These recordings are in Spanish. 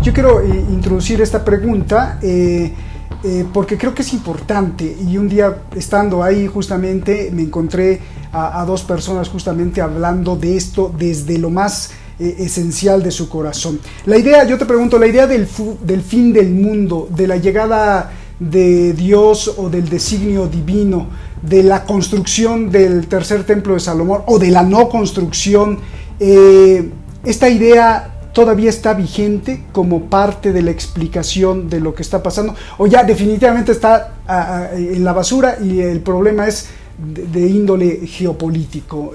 Yo quiero introducir esta pregunta porque creo que es importante, y un día estando ahí justamente me encontré a dos personas justamente hablando de esto desde lo más esencial de su corazón. La idea, yo te pregunto, la idea del fin del mundo, de la llegada de Dios o del designio divino, de la construcción del tercer templo de Salomón o de la no construcción, esta idea todavía está vigente como parte de la explicación de lo que está pasando, o ya definitivamente está en la basura y el problema es de índole geopolítico,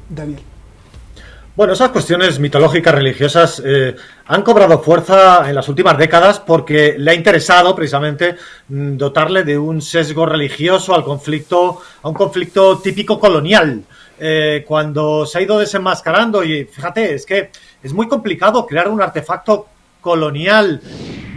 Daniel. Bueno, esas cuestiones mitológicas religiosas han cobrado fuerza en las últimas décadas porque le ha interesado precisamente dotarle de un sesgo religioso a un conflicto típico colonial. Cuando se ha ido desenmascarando, y fíjate, es que es muy complicado crear un artefacto colonial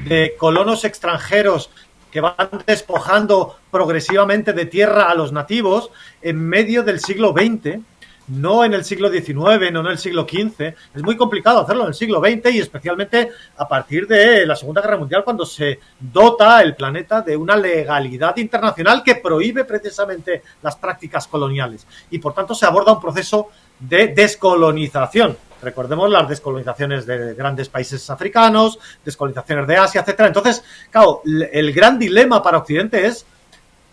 de colonos extranjeros que van despojando progresivamente de tierra a los nativos en medio del siglo XX, no en el siglo XIX, no en el siglo XV. Es muy complicado hacerlo en el siglo XX y especialmente a partir de la Segunda Guerra Mundial, cuando se dota el planeta de una legalidad internacional que prohíbe precisamente las prácticas coloniales y por tanto se aborda un proceso de descolonización. Recordemos las descolonizaciones de grandes países africanos, descolonizaciones de Asia, etcétera. Entonces, claro, el gran dilema para Occidente es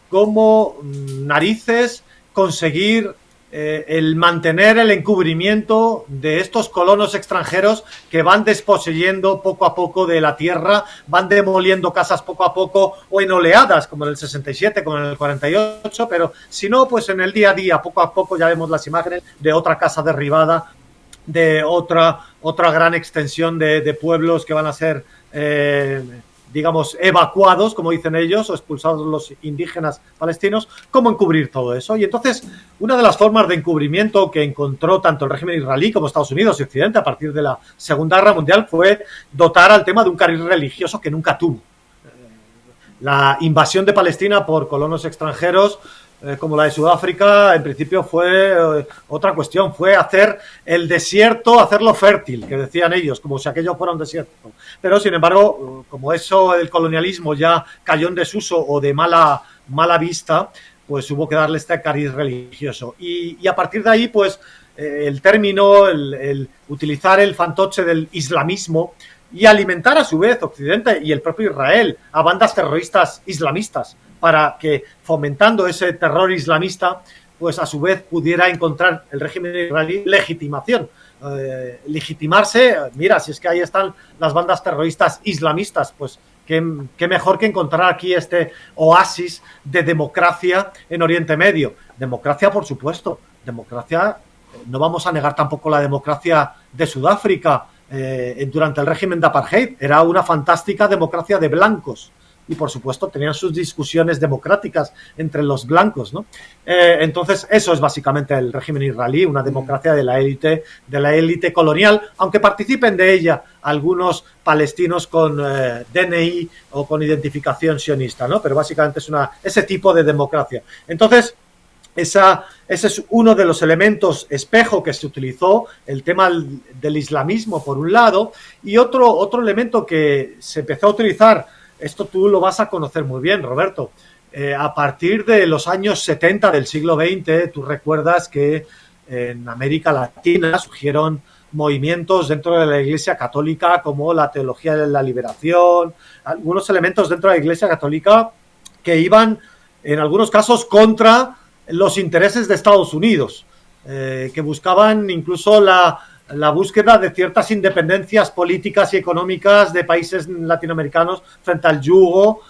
cómo narices conseguir el mantener el encubrimiento de estos colonos extranjeros que van desposeyendo poco a poco de la tierra, van demoliendo casas poco a poco o en oleadas, como en el 67, como en el 48, pero si no, pues en el día a día, poco a poco ya vemos las imágenes de otra casa derribada, de otra gran extensión de pueblos que van a ser digamos, evacuados, como dicen ellos, o expulsados los indígenas palestinos. ¿Cómo encubrir todo eso? Y entonces, una de las formas de encubrimiento que encontró tanto el régimen israelí como Estados Unidos y Occidente a partir de la Segunda Guerra Mundial fue dotar al tema de un cariz religioso que nunca tuvo. La invasión de Palestina por colonos extranjeros como la de Sudáfrica, en principio fue otra cuestión, fue hacer el desierto, hacerlo fértil, que decían ellos, como si aquello fuera un desierto. Pero, sin embargo, como eso, el colonialismo ya cayó en desuso o de mala vista, pues hubo que darle este cariz religioso. Y a partir de ahí, pues, el término, el utilizar el fantoche del islamismo y alimentar a su vez Occidente y el propio Israel a bandas terroristas islamistas, para que, fomentando ese terror islamista, pues a su vez pudiera encontrar el régimen israelí legitimación, legitimarse. Mira, si es que ahí están las bandas terroristas islamistas, pues qué mejor que encontrar aquí este oasis de democracia en Oriente Medio. Democracia, por supuesto, democracia, no vamos a negar tampoco la democracia de Sudáfrica durante el régimen de apartheid, era una fantástica democracia de blancos. Y, por supuesto, tenían sus discusiones democráticas entre los blancos, ¿no? Entonces, eso es básicamente el régimen israelí, una democracia de la élite colonial, aunque participen de ella algunos palestinos con DNI o con identificación sionista, ¿no? Pero básicamente es ese tipo de democracia. Entonces, ese es uno de los elementos espejo que se utilizó, el tema del islamismo, por un lado, y otro elemento que se empezó a utilizar. Esto tú lo vas a conocer muy bien, Roberto. A partir de los años 70 del siglo XX, tú recuerdas que en América Latina surgieron movimientos dentro de la Iglesia Católica como la teología de la liberación, algunos elementos dentro de la Iglesia Católica que iban, en algunos casos, contra los intereses de Estados Unidos, que buscaban incluso la búsqueda de ciertas independencias políticas y económicas de países latinoamericanos frente al yugo,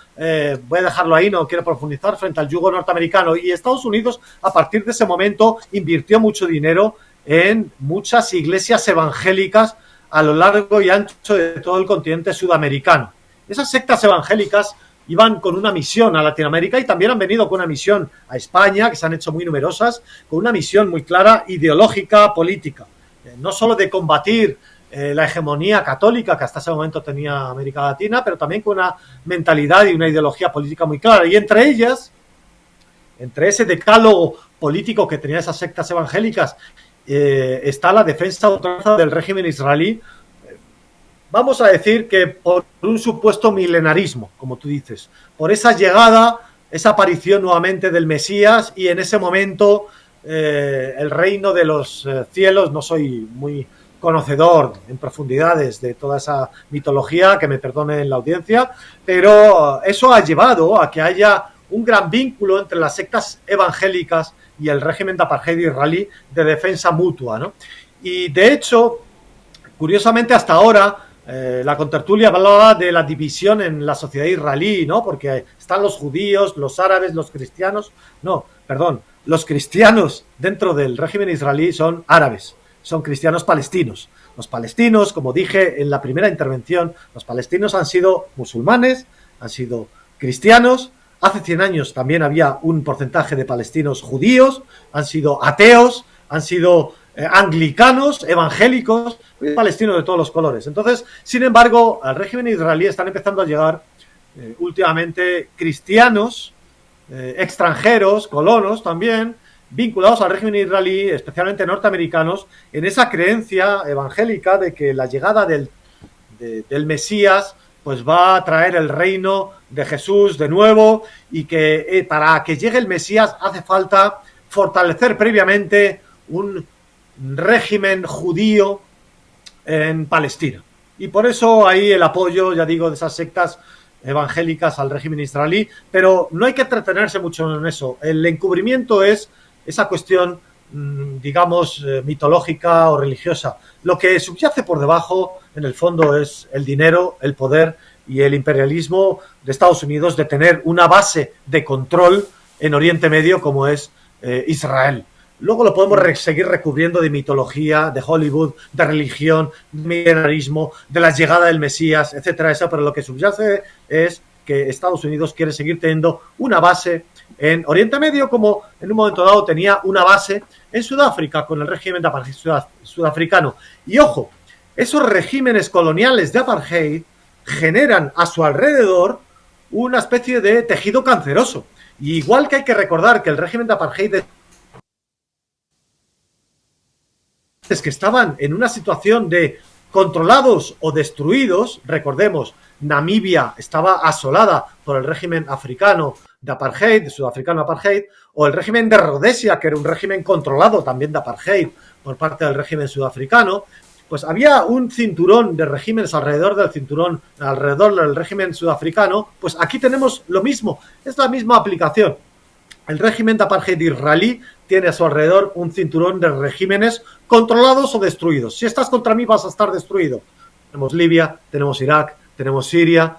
voy a dejarlo ahí, no quiero profundizar, frente al yugo norteamericano. Y Estados Unidos, a partir de ese momento, invirtió mucho dinero en muchas iglesias evangélicas a lo largo y ancho de todo el continente sudamericano. Esas sectas evangélicas iban con una misión a Latinoamérica y también han venido con una misión a España, que se han hecho muy numerosas, con una misión muy clara, ideológica, política. No solo de combatir la hegemonía católica que hasta ese momento tenía América Latina, pero también con una mentalidad y una ideología política muy clara. Y entre ellas, entre ese decálogo político que tenían esas sectas evangélicas, está la defensa ultranza del régimen israelí, vamos a decir que por un supuesto milenarismo, como tú dices, por esa llegada, esa aparición nuevamente del Mesías, y en ese momento el reino de los cielos, no soy muy conocedor en profundidades de toda esa mitología, que me perdonen la audiencia, pero eso ha llevado a que haya un gran vínculo entre las sectas evangélicas y el régimen de apartheid israelí de defensa mutua, ¿no? Y de hecho, curiosamente hasta ahora, la contertulia hablaba de la división en la sociedad israelí, ¿no? Porque están los judíos, los árabes, los cristianos. No, perdón, los cristianos dentro del régimen israelí son árabes, son cristianos palestinos. Los palestinos, como dije en la primera intervención, los palestinos han sido musulmanes, han sido cristianos. Hace 100 años también había un porcentaje de palestinos judíos, han sido ateos, han sido anglicanos, evangélicos, palestinos de todos los colores. Entonces, sin embargo, al régimen israelí están empezando a llegar últimamente cristianos, extranjeros, colonos también, vinculados al régimen israelí, especialmente norteamericanos, en esa creencia evangélica de que la llegada del Mesías pues va a traer el reino de Jesús de nuevo, y que para que llegue el Mesías hace falta fortalecer previamente un régimen judío en Palestina. Y por eso ahí el apoyo, ya digo, de esas sectas evangélicas al régimen israelí, pero no hay que entretenerse mucho en eso. El encubrimiento es esa cuestión, digamos, mitológica o religiosa. Lo que subyace por debajo, en el fondo, es el dinero, el poder y el imperialismo de Estados Unidos de tener una base de control en Oriente Medio como es Israel. Luego lo podemos seguir recubriendo de mitología, de Hollywood, de religión, de milenarismo, de la llegada del Mesías, etcétera, eso, pero lo que subyace es que Estados Unidos quiere seguir teniendo una base en Oriente Medio, como en un momento dado tenía una base en Sudáfrica con el régimen de apartheid sudafricano. Y ojo, esos regímenes coloniales de apartheid generan a su alrededor una especie de tejido canceroso. Y igual que hay que recordar que el régimen de apartheid que estaban en una situación de controlados o destruidos, recordemos, Namibia estaba asolada por el régimen africano de apartheid, de sudafricano apartheid, o el régimen de Rodesia, que era un régimen controlado también de apartheid por parte del régimen sudafricano. Pues había un cinturón de regímenes alrededor del cinturón, alrededor del régimen sudafricano. Pues aquí tenemos lo mismo, es la misma aplicación. El régimen de apartheid israelí tiene a su alrededor un cinturón de regímenes controlados o destruidos. Si estás contra mí, vas a estar destruido. Tenemos Libia, tenemos Irak, tenemos Siria,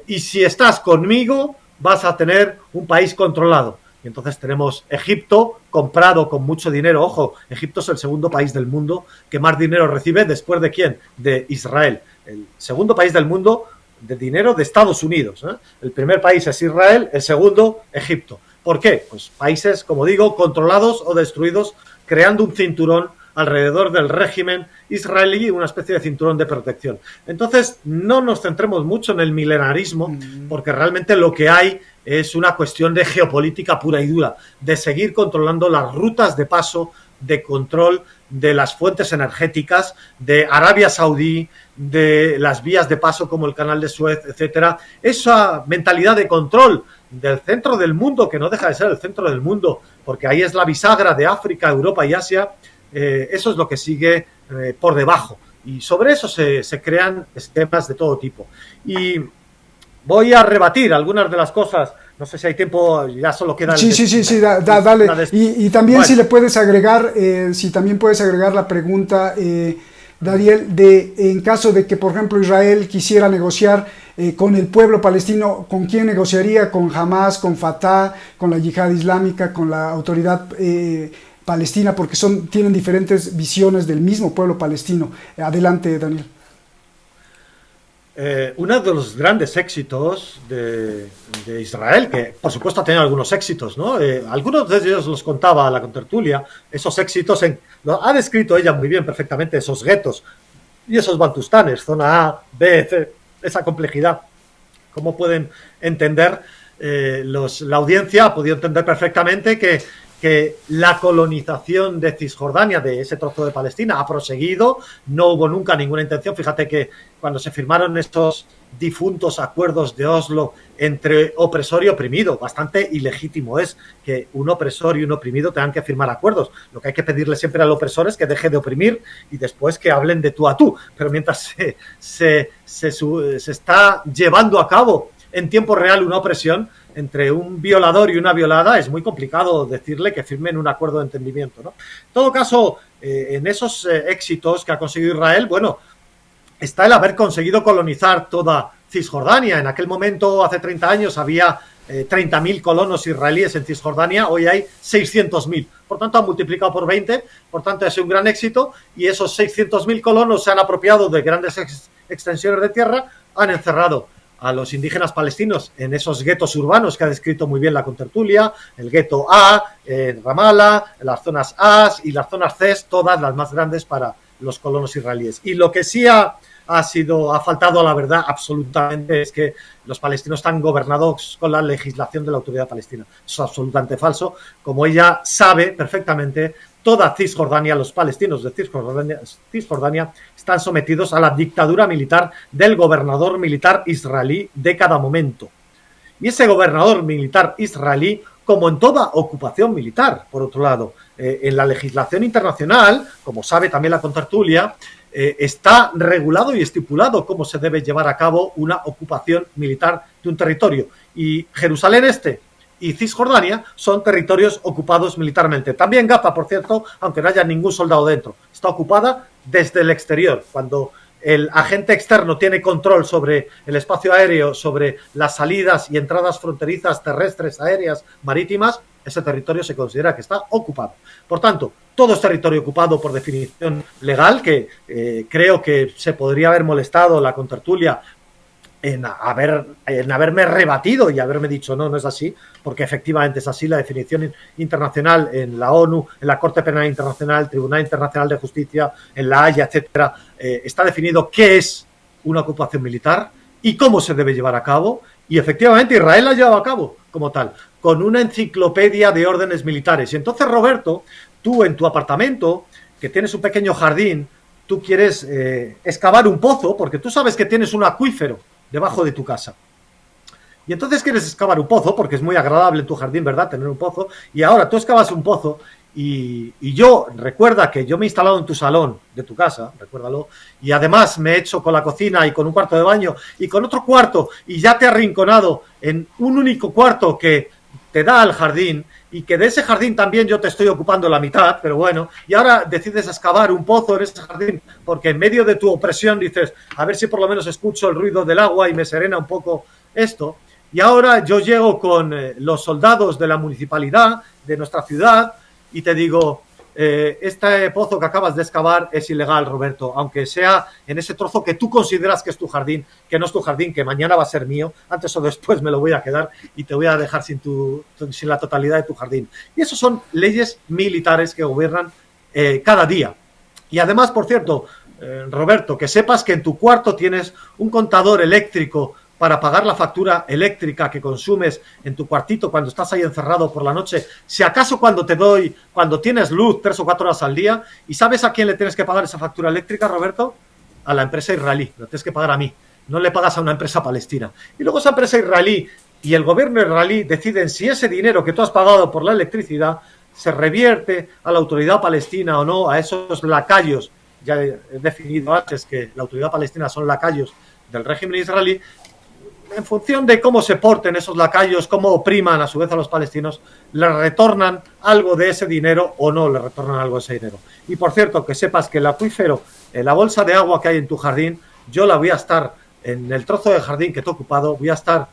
y si estás conmigo, vas a tener un país controlado. Y entonces tenemos Egipto, comprado con mucho dinero. Ojo, Egipto es el segundo país del mundo que más dinero recibe, ¿después de quién? De Israel. El segundo país del mundo de dinero de Estados Unidos, ¿eh? El primer país es Israel, el segundo, Egipto. ¿Por qué? Pues países, como digo, controlados o destruidos, creando un cinturón alrededor del régimen israelí, una especie de cinturón de protección. Entonces, no nos centremos mucho en el milenarismo, porque realmente lo que hay es una cuestión de geopolítica pura y dura, de seguir controlando las rutas de paso, de control de las fuentes energéticas, de Arabia Saudí, de las vías de paso como el canal de Suez, etcétera. Esa mentalidad de control del centro del mundo, que no deja de ser el centro del mundo, porque ahí es la bisagra de África, Europa y Asia, eso es lo que sigue por debajo. Y sobre eso se crean esquemas de todo tipo. Y voy a rebatir algunas de las cosas. No sé si hay tiempo, ya solo queda... Sí, dale. Y también, bueno, si le puedes agregar, si también puedes agregar la pregunta, Dariel, en caso de que, por ejemplo, Israel quisiera negociar con el pueblo palestino, ¿con quién negociaría? ¿Con Hamas, con Fatah, con la Yihad Islámica, con la autoridad palestina? Porque tienen diferentes visiones del mismo pueblo palestino. Adelante, Daniel. Uno de los grandes éxitos de Israel, que por supuesto ha tenido algunos éxitos, ¿no? Algunos de ellos los contaba la contertulia, esos éxitos, lo ha descrito ella muy bien, perfectamente, esos guetos y esos bantustanes, zona A, B, C, esa complejidad. ¿Cómo pueden entender? La audiencia ha podido entender perfectamente que que la colonización de Cisjordania, de ese trozo de Palestina, ha proseguido, no hubo nunca ninguna intención. Fíjate que cuando se firmaron estos difuntos acuerdos de Oslo entre opresor y oprimido, bastante ilegítimo es que un opresor y un oprimido tengan que firmar acuerdos. Lo que hay que pedirle siempre al opresor es que deje de oprimir y después que hablen de tú a tú. Pero mientras se está llevando a cabo en tiempo real una opresión entre un violador y una violada, es muy complicado decirle que firmen un acuerdo de entendimiento, ¿no? En todo caso, en esos éxitos que ha conseguido Israel, bueno, está el haber conseguido colonizar toda Cisjordania. En aquel momento, hace 30 años, había 30.000 colonos israelíes en Cisjordania, hoy hay 600.000. Por tanto, han multiplicado por 20, por tanto, es un gran éxito, y esos 600.000 colonos se han apropiado de grandes extensiones de tierra, han encerrado a los indígenas palestinos en esos guetos urbanos que ha descrito muy bien la contertulia, el gueto A, Ramallah, las zonas A y las zonas C, todas las más grandes para los colonos israelíes. Y lo que sí ha faltado a la verdad absolutamente es que los palestinos están gobernados con la legislación de la autoridad palestina. Eso es absolutamente falso. Como ella sabe perfectamente, toda Cisjordania, los palestinos de Cisjordania están sometidos a la dictadura militar del gobernador militar israelí de cada momento. Y ese gobernador militar israelí, como en toda ocupación militar, por otro lado, en la legislación internacional, como sabe también la contertulia, está regulado y estipulado cómo se debe llevar a cabo una ocupación militar de un territorio. Y Jerusalén Este y Cisjordania son territorios ocupados militarmente. También Gaza, por cierto, aunque no haya ningún soldado dentro, está ocupada desde el exterior. Cuando el agente externo tiene control sobre el espacio aéreo, sobre las salidas y entradas fronterizas terrestres, aéreas, marítimas, ese territorio se considera que está ocupado. Por tanto, todo es territorio ocupado por definición legal, que creo que se podría haber molestado la contertulia en haberme rebatido y haberme dicho no es así, porque efectivamente es así. La definición internacional en la ONU, en la Corte Penal Internacional, el Tribunal Internacional de Justicia, en la Haya, etcétera, está definido qué es una ocupación militar y cómo se debe llevar a cabo, y efectivamente Israel la ha llevado a cabo como tal, con una enciclopedia de órdenes militares. Y entonces, Roberto, tú en tu apartamento, que tienes un pequeño jardín, tú quieres excavar un pozo, porque tú sabes que tienes un acuífero debajo de tu casa. Y entonces quieres excavar un pozo, porque es muy agradable en tu jardín, ¿verdad?, tener un pozo, y ahora tú excavas un pozo, y yo, recuerda que yo me he instalado en tu salón de tu casa, recuérdalo, y además me he hecho con la cocina y con un cuarto de baño, y con otro cuarto, y ya te he arrinconado en un único cuarto que te da al jardín, y que de ese jardín también yo te estoy ocupando la mitad, pero bueno, y ahora decides excavar un pozo en ese jardín, porque en medio de tu opresión dices, a ver si por lo menos escucho el ruido del agua y me serena un poco esto, y ahora yo llego con los soldados de la municipalidad de nuestra ciudad y te digo, este pozo que acabas de excavar es ilegal, Roberto, aunque sea en ese trozo que tú consideras que es tu jardín, que no es tu jardín, que mañana va a ser mío, antes o después me lo voy a quedar y te voy a dejar sin la totalidad de tu jardín. Y eso son leyes militares que gobiernan cada día. Y además, por cierto, Roberto, que sepas que en tu cuarto tienes un contador eléctrico para pagar la factura eléctrica que consumes en tu cuartito cuando estás ahí encerrado por la noche, si acaso cuando tienes luz 3 o 4 horas al día. ¿Y sabes a quién le tienes que pagar esa factura eléctrica, Roberto? A la empresa israelí, lo tienes que pagar a mí, no le pagas a una empresa palestina. Y luego esa empresa israelí y el gobierno israelí deciden si ese dinero que tú has pagado por la electricidad se revierte a la autoridad palestina o no, a esos lacayos. Ya he definido antes que la autoridad palestina son lacayos del régimen israelí. En función de cómo se porten esos lacayos, cómo opriman a su vez a los palestinos, le retornan algo de ese dinero o no le retornan algo de ese dinero. Y por cierto, que sepas que el acuífero, la bolsa de agua que hay en tu jardín, yo la voy a estar, en el trozo de jardín que te he ocupado, voy a estar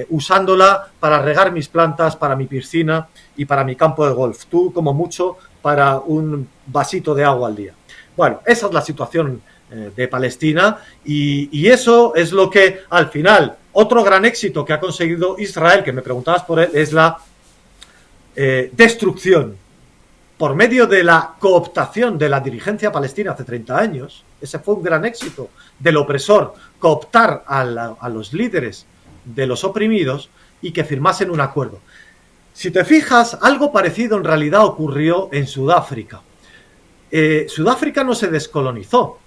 usándola para regar mis plantas, para mi piscina y para mi campo de golf. Tú, como mucho, para un vasito de agua al día. Bueno, esa es la situación de Palestina y eso es lo que al final, otro gran éxito que ha conseguido Israel, que me preguntabas por él, es la destrucción por medio de la cooptación de la dirigencia palestina hace 30 años. Ese fue un gran éxito del opresor, cooptar a los líderes de los oprimidos y que firmasen un acuerdo. Si te fijas, algo parecido en realidad ocurrió en Sudáfrica. Sudáfrica no se descolonizó.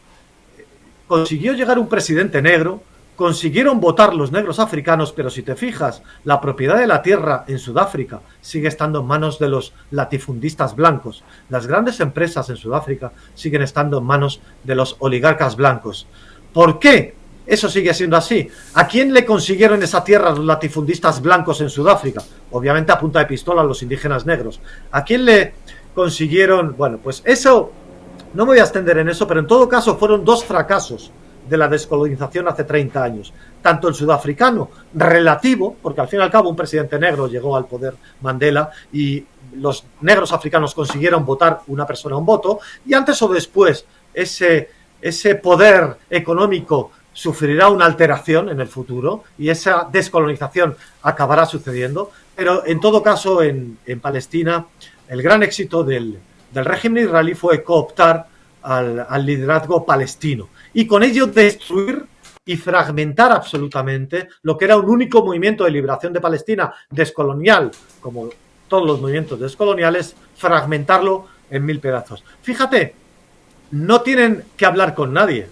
Consiguió llegar un presidente negro, consiguieron votar los negros africanos, pero si te fijas, la propiedad de la tierra en Sudáfrica sigue estando en manos de los latifundistas blancos. Las grandes empresas en Sudáfrica siguen estando en manos de los oligarcas blancos. ¿Por qué eso sigue siendo así? ¿A quién le consiguieron esa tierra los latifundistas blancos en Sudáfrica? Obviamente a punta de pistola a los indígenas negros. ¿A quién le consiguieron? Bueno, pues eso, no me voy a extender en eso, pero en todo caso fueron dos fracasos de la descolonización hace 30 años. Tanto el sudafricano, relativo, porque al fin y al cabo un presidente negro llegó al poder, Mandela, y los negros africanos consiguieron votar una persona un voto, y antes o después ese poder económico sufrirá una alteración en el futuro y esa descolonización acabará sucediendo, pero en todo caso en Palestina el gran éxito del régimen israelí fue cooptar al liderazgo palestino y con ello destruir y fragmentar absolutamente lo que era un único movimiento de liberación de Palestina descolonial, como todos los movimientos descoloniales, fragmentarlo en 1000 pedazos. Fíjate, no tienen que hablar con nadie.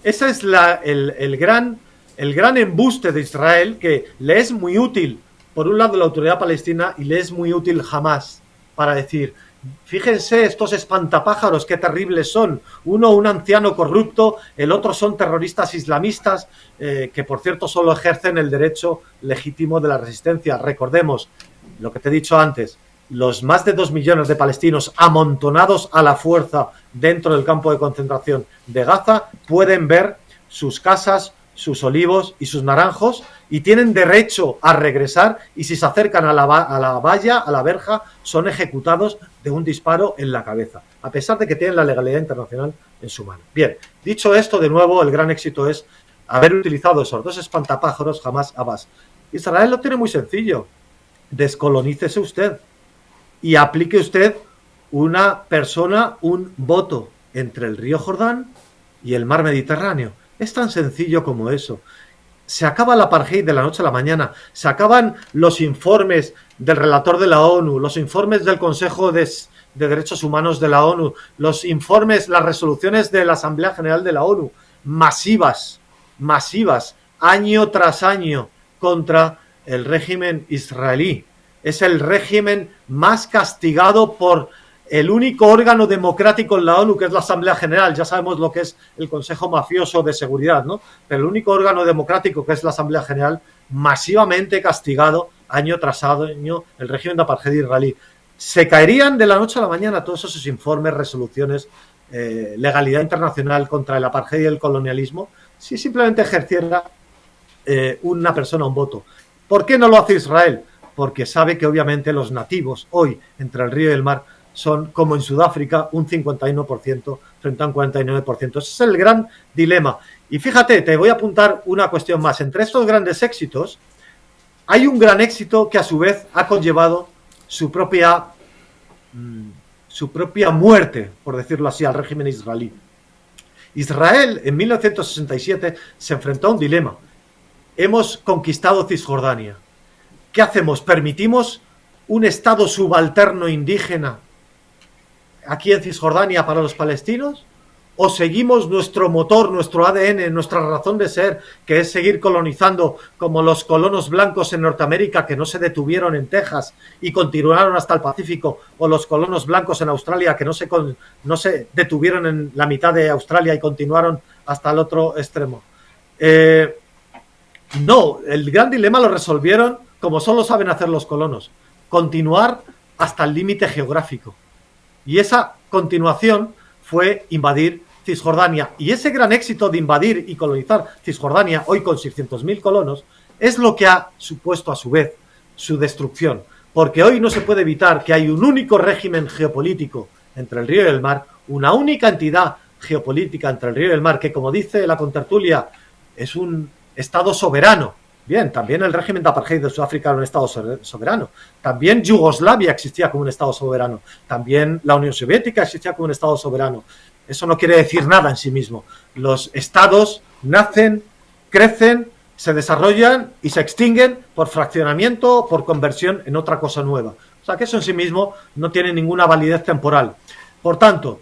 Ese es el gran embuste de Israel, que le es muy útil, por un lado, la autoridad palestina, y le es muy útil Hamás para decir: fíjense estos espantapájaros, qué terribles son. Uno, un anciano corrupto, el otro son terroristas islamistas, que por cierto solo ejercen el derecho legítimo de la resistencia. Recordemos lo que te he dicho antes, los más de 2 millones de palestinos amontonados a la fuerza dentro del campo de concentración de Gaza pueden ver sus casas, sus olivos y sus naranjos y tienen derecho a regresar, y si se acercan a la valla, a la verja, son ejecutados de un disparo en la cabeza, a pesar de que tienen la legalidad internacional en su mano. Bien, dicho esto, de nuevo, el gran éxito es haber utilizado esos dos espantapájaros, Hamás, Abbas. Israel lo tiene muy sencillo: descolonícese usted y aplique usted una persona, un voto entre el río Jordán y el mar Mediterráneo. Es tan sencillo como eso. Se acaba el apartheid de la noche a la mañana, se acaban los informes del relator de la ONU, los informes del Consejo de Derechos Humanos de la ONU, los informes, las resoluciones de la Asamblea General de la ONU, masivas, año tras año, contra el régimen israelí. Es el régimen más castigado por el único órgano democrático en la ONU, que es la Asamblea General. Ya sabemos lo que es el Consejo Mafioso de Seguridad, ¿no? Pero el único órgano democrático, que es la Asamblea General, masivamente castigado año tras año, el régimen de apartheid israelí. Se caerían de la noche a la mañana todos esos informes, resoluciones, legalidad internacional contra el apartheid y el colonialismo, si simplemente ejerciera una persona un voto. ¿Por qué no lo hace Israel? Porque sabe que obviamente los nativos hoy entre el río y el mar son, como en Sudáfrica, un 51% frente a un 49%. Ese es el gran dilema. Y fíjate, te voy a apuntar una cuestión más. Entre estos grandes éxitos hay un gran éxito que a su vez ha conllevado su propia muerte, por decirlo así, al régimen israelí. Israel en 1967 se enfrentó a un dilema. Hemos conquistado Cisjordania. ¿Qué hacemos? ¿Permitimos un estado subalterno indígena aquí en Cisjordania para los palestinos? ¿O seguimos nuestro motor, nuestro ADN, nuestra razón de ser, que es seguir colonizando como los colonos blancos en Norteamérica, que no se detuvieron en Texas y continuaron hasta el Pacífico, o los colonos blancos en Australia, que no se detuvieron en la mitad de Australia y continuaron hasta el otro extremo? No, el gran dilema lo resolvieron como solo saben hacer los colonos: continuar hasta el límite geográfico. Y esa continuación fue invadir Cisjordania. Y ese gran éxito de invadir y colonizar Cisjordania, hoy con 600.000 colonos, es lo que ha supuesto a su vez su destrucción. Porque hoy no se puede evitar que hay un único régimen geopolítico entre el río y el mar, una única entidad geopolítica entre el río y el mar, que, como dice la contertulia, es un estado soberano. Bien, también el régimen de apartheid de Sudáfrica era un estado soberano. También Yugoslavia existía como un estado soberano. También la Unión Soviética existía como un estado soberano. Eso no quiere decir nada en sí mismo. Los estados nacen, crecen, se desarrollan y se extinguen por fraccionamiento o por conversión en otra cosa nueva. O sea que eso en sí mismo no tiene ninguna validez temporal. Por tanto,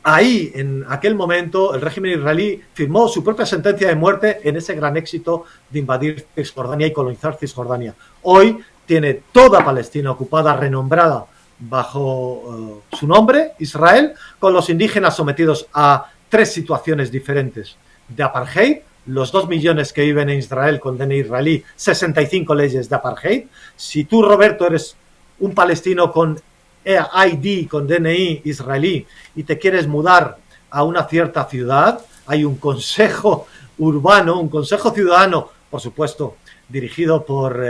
ahí, en aquel momento, el régimen israelí firmó su propia sentencia de muerte en ese gran éxito de invadir Cisjordania y colonizar Cisjordania. Hoy tiene toda Palestina ocupada, renombrada bajo su nombre, Israel, con los indígenas sometidos a 3 situaciones diferentes de apartheid, los 2 millones que viven en Israel con DNI israelí, 65 leyes de apartheid. Si tú, Roberto, eres un palestino con ID, con DNI israelí, y te quieres mudar a una cierta ciudad, hay un consejo urbano, un consejo ciudadano, por supuesto, dirigido por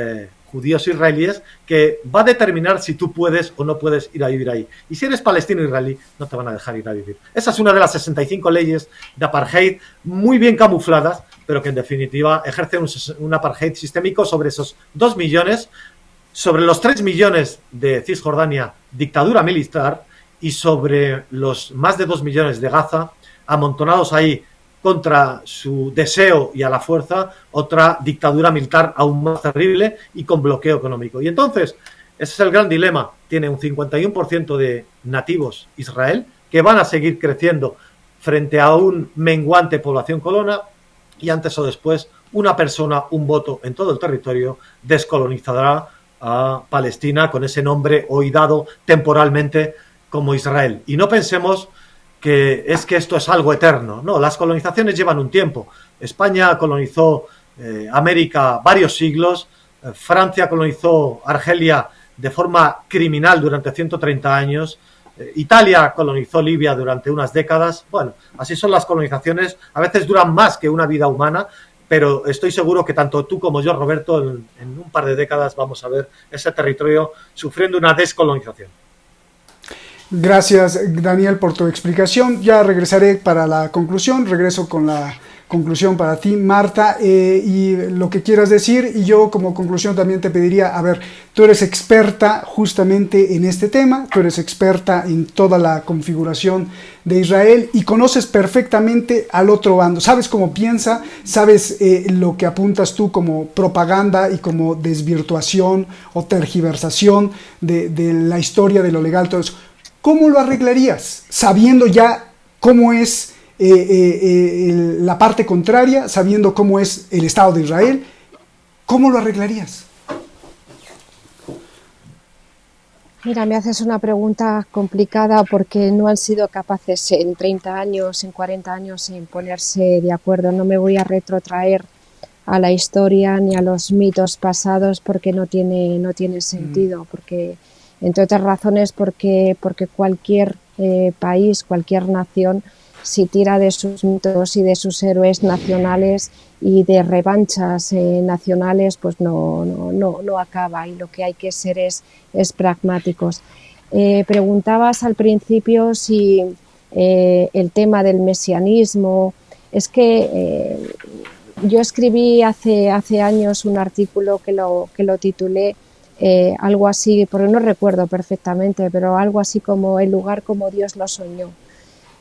judíos israelíes, que va a determinar si tú puedes o no puedes ir a vivir ahí. Y si eres palestino israelí, no te van a dejar ir a vivir. Esa es una de las 65 leyes de apartheid, muy bien camufladas, pero que en definitiva ejercen un apartheid sistémico sobre esos 2 millones, sobre los 3 millones de Cisjordania, dictadura militar, y sobre los más de 2 millones de Gaza, amontonados ahí contra su deseo y a la fuerza, otra dictadura militar aún más terrible y con bloqueo económico. Y entonces, ese es el gran dilema. Tiene un 51% de nativos Israel que van a seguir creciendo frente a un menguante población colona, y antes o después una persona, un voto en todo el territorio descolonizará a Palestina con ese nombre hoy dado temporalmente como Israel. Y no pensemos que esto es algo eterno. No, las colonizaciones llevan un tiempo. España colonizó América varios siglos, Francia colonizó Argelia de forma criminal durante 130 años, Italia colonizó Libia durante unas décadas. Bueno, así son las colonizaciones, a veces duran más que una vida humana, pero estoy seguro que tanto tú como yo, Roberto, en un par de décadas vamos a ver ese territorio sufriendo una descolonización. Gracias, Daniel, por tu explicación. Ya regresaré para la conclusión. Regreso con la conclusión para ti, Marta, y lo que quieras decir. Y yo como conclusión también te pediría, a ver, tú eres experta justamente en este tema, tú eres experta en toda la configuración de Israel y conoces perfectamente al otro bando, sabes cómo piensa, sabes lo que apuntas tú como propaganda y como desvirtuación o tergiversación de la historia, de lo legal, todo eso. ¿Cómo lo arreglarías? Sabiendo ya cómo es la parte contraria, sabiendo cómo es el Estado de Israel, ¿cómo lo arreglarías? Mira, me haces una pregunta complicada porque no han sido capaces en 30 años, en 40 años en ponerse de acuerdo. No me voy a retrotraer a la historia ni a los mitos pasados porque no tiene sentido, porque entre otras razones porque cualquier país, cualquier nación, si tira de sus mitos y de sus héroes nacionales y de revanchas nacionales, pues no acaba, y lo que hay que ser es pragmáticos. Preguntabas al principio si el tema del mesianismo, es que yo escribí hace años un artículo que lo titulé algo así, porque no recuerdo perfectamente, pero algo así como el lugar como Dios lo soñó.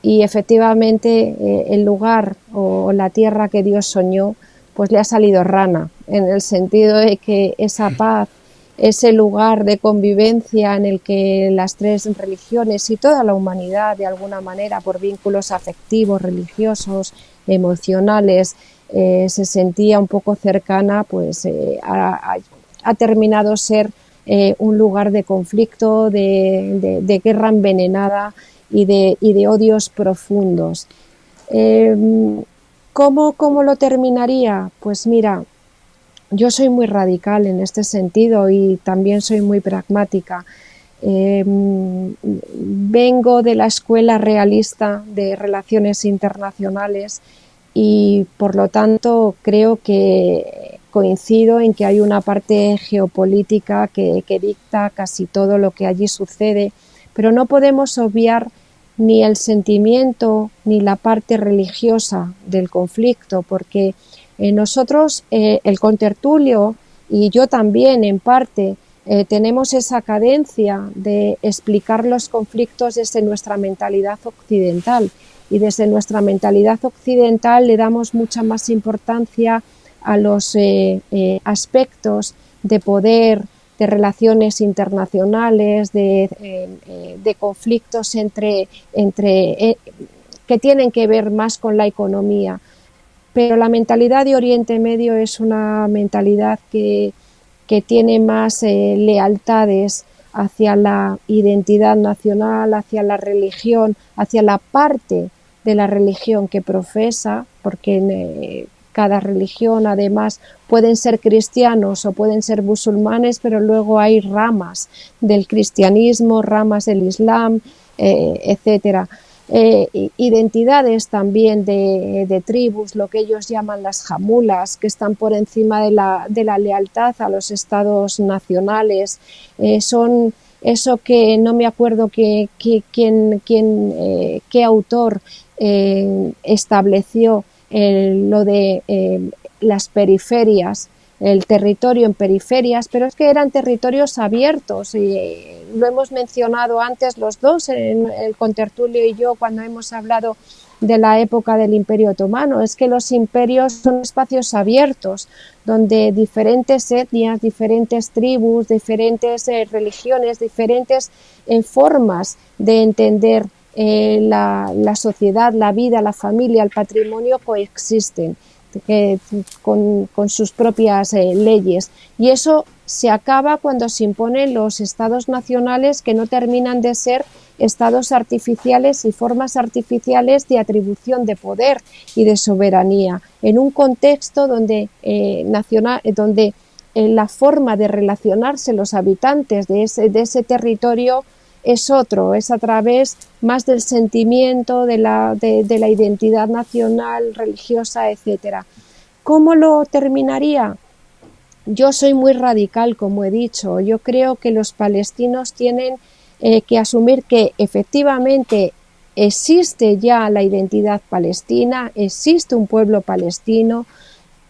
Y efectivamente el lugar o la tierra que Dios soñó, pues le ha salido rana, en el sentido de que esa paz, ese lugar de convivencia en el que las 3 religiones y toda la humanidad, de alguna manera, por vínculos afectivos, religiosos, emocionales, se sentía un poco cercana, pues ha terminado ser un lugar de conflicto, de guerra envenenada y de odios profundos. ¿Cómo lo terminaría? Pues mira, yo soy muy radical en este sentido y también soy muy pragmática. Vengo de la escuela realista de relaciones internacionales y por lo tanto creo que coincido en que hay una parte geopolítica que dicta casi todo lo que allí sucede, pero no podemos obviar ni el sentimiento ni la parte religiosa del conflicto, porque nosotros, el contertulio y yo también en parte, tenemos esa cadencia de explicar los conflictos desde nuestra mentalidad occidental, y desde nuestra mentalidad occidental le damos mucha más importancia a los aspectos de poder, de relaciones internacionales, de conflictos que tienen que ver más con la economía. Pero la mentalidad de Oriente Medio es una mentalidad que tiene más lealtades hacia la identidad nacional, hacia la religión, hacia la parte de la religión que profesa, porque cada religión además pueden ser cristianos o pueden ser musulmanes, pero luego hay ramas del cristianismo, ramas del islam, etcétera. Identidades también de tribus, lo que ellos llaman las jamulas, que están por encima de la lealtad a los estados nacionales. Son eso que no me acuerdo qué autor estableció lo de las periferias, el territorio en periferias, pero es que eran territorios abiertos y lo hemos mencionado antes los dos, el contertulio y yo, cuando hemos hablado de la época del Imperio Otomano. Es que los imperios son espacios abiertos donde diferentes etnias, diferentes tribus, diferentes religiones, diferentes formas de entender la sociedad, la vida, la familia, el patrimonio coexisten con sus propias leyes, y eso se acaba cuando se imponen los estados nacionales, que no terminan de ser estados artificiales y formas artificiales de atribución de poder y de soberanía, en un contexto donde la forma de relacionarse los habitantes de ese territorio es otro, es a través más del sentimiento, de la identidad nacional, religiosa, etcétera. ¿Cómo lo terminaría? Yo soy muy radical, como he dicho. Yo creo que los palestinos tienen que asumir que efectivamente existe ya la identidad palestina, existe un pueblo palestino,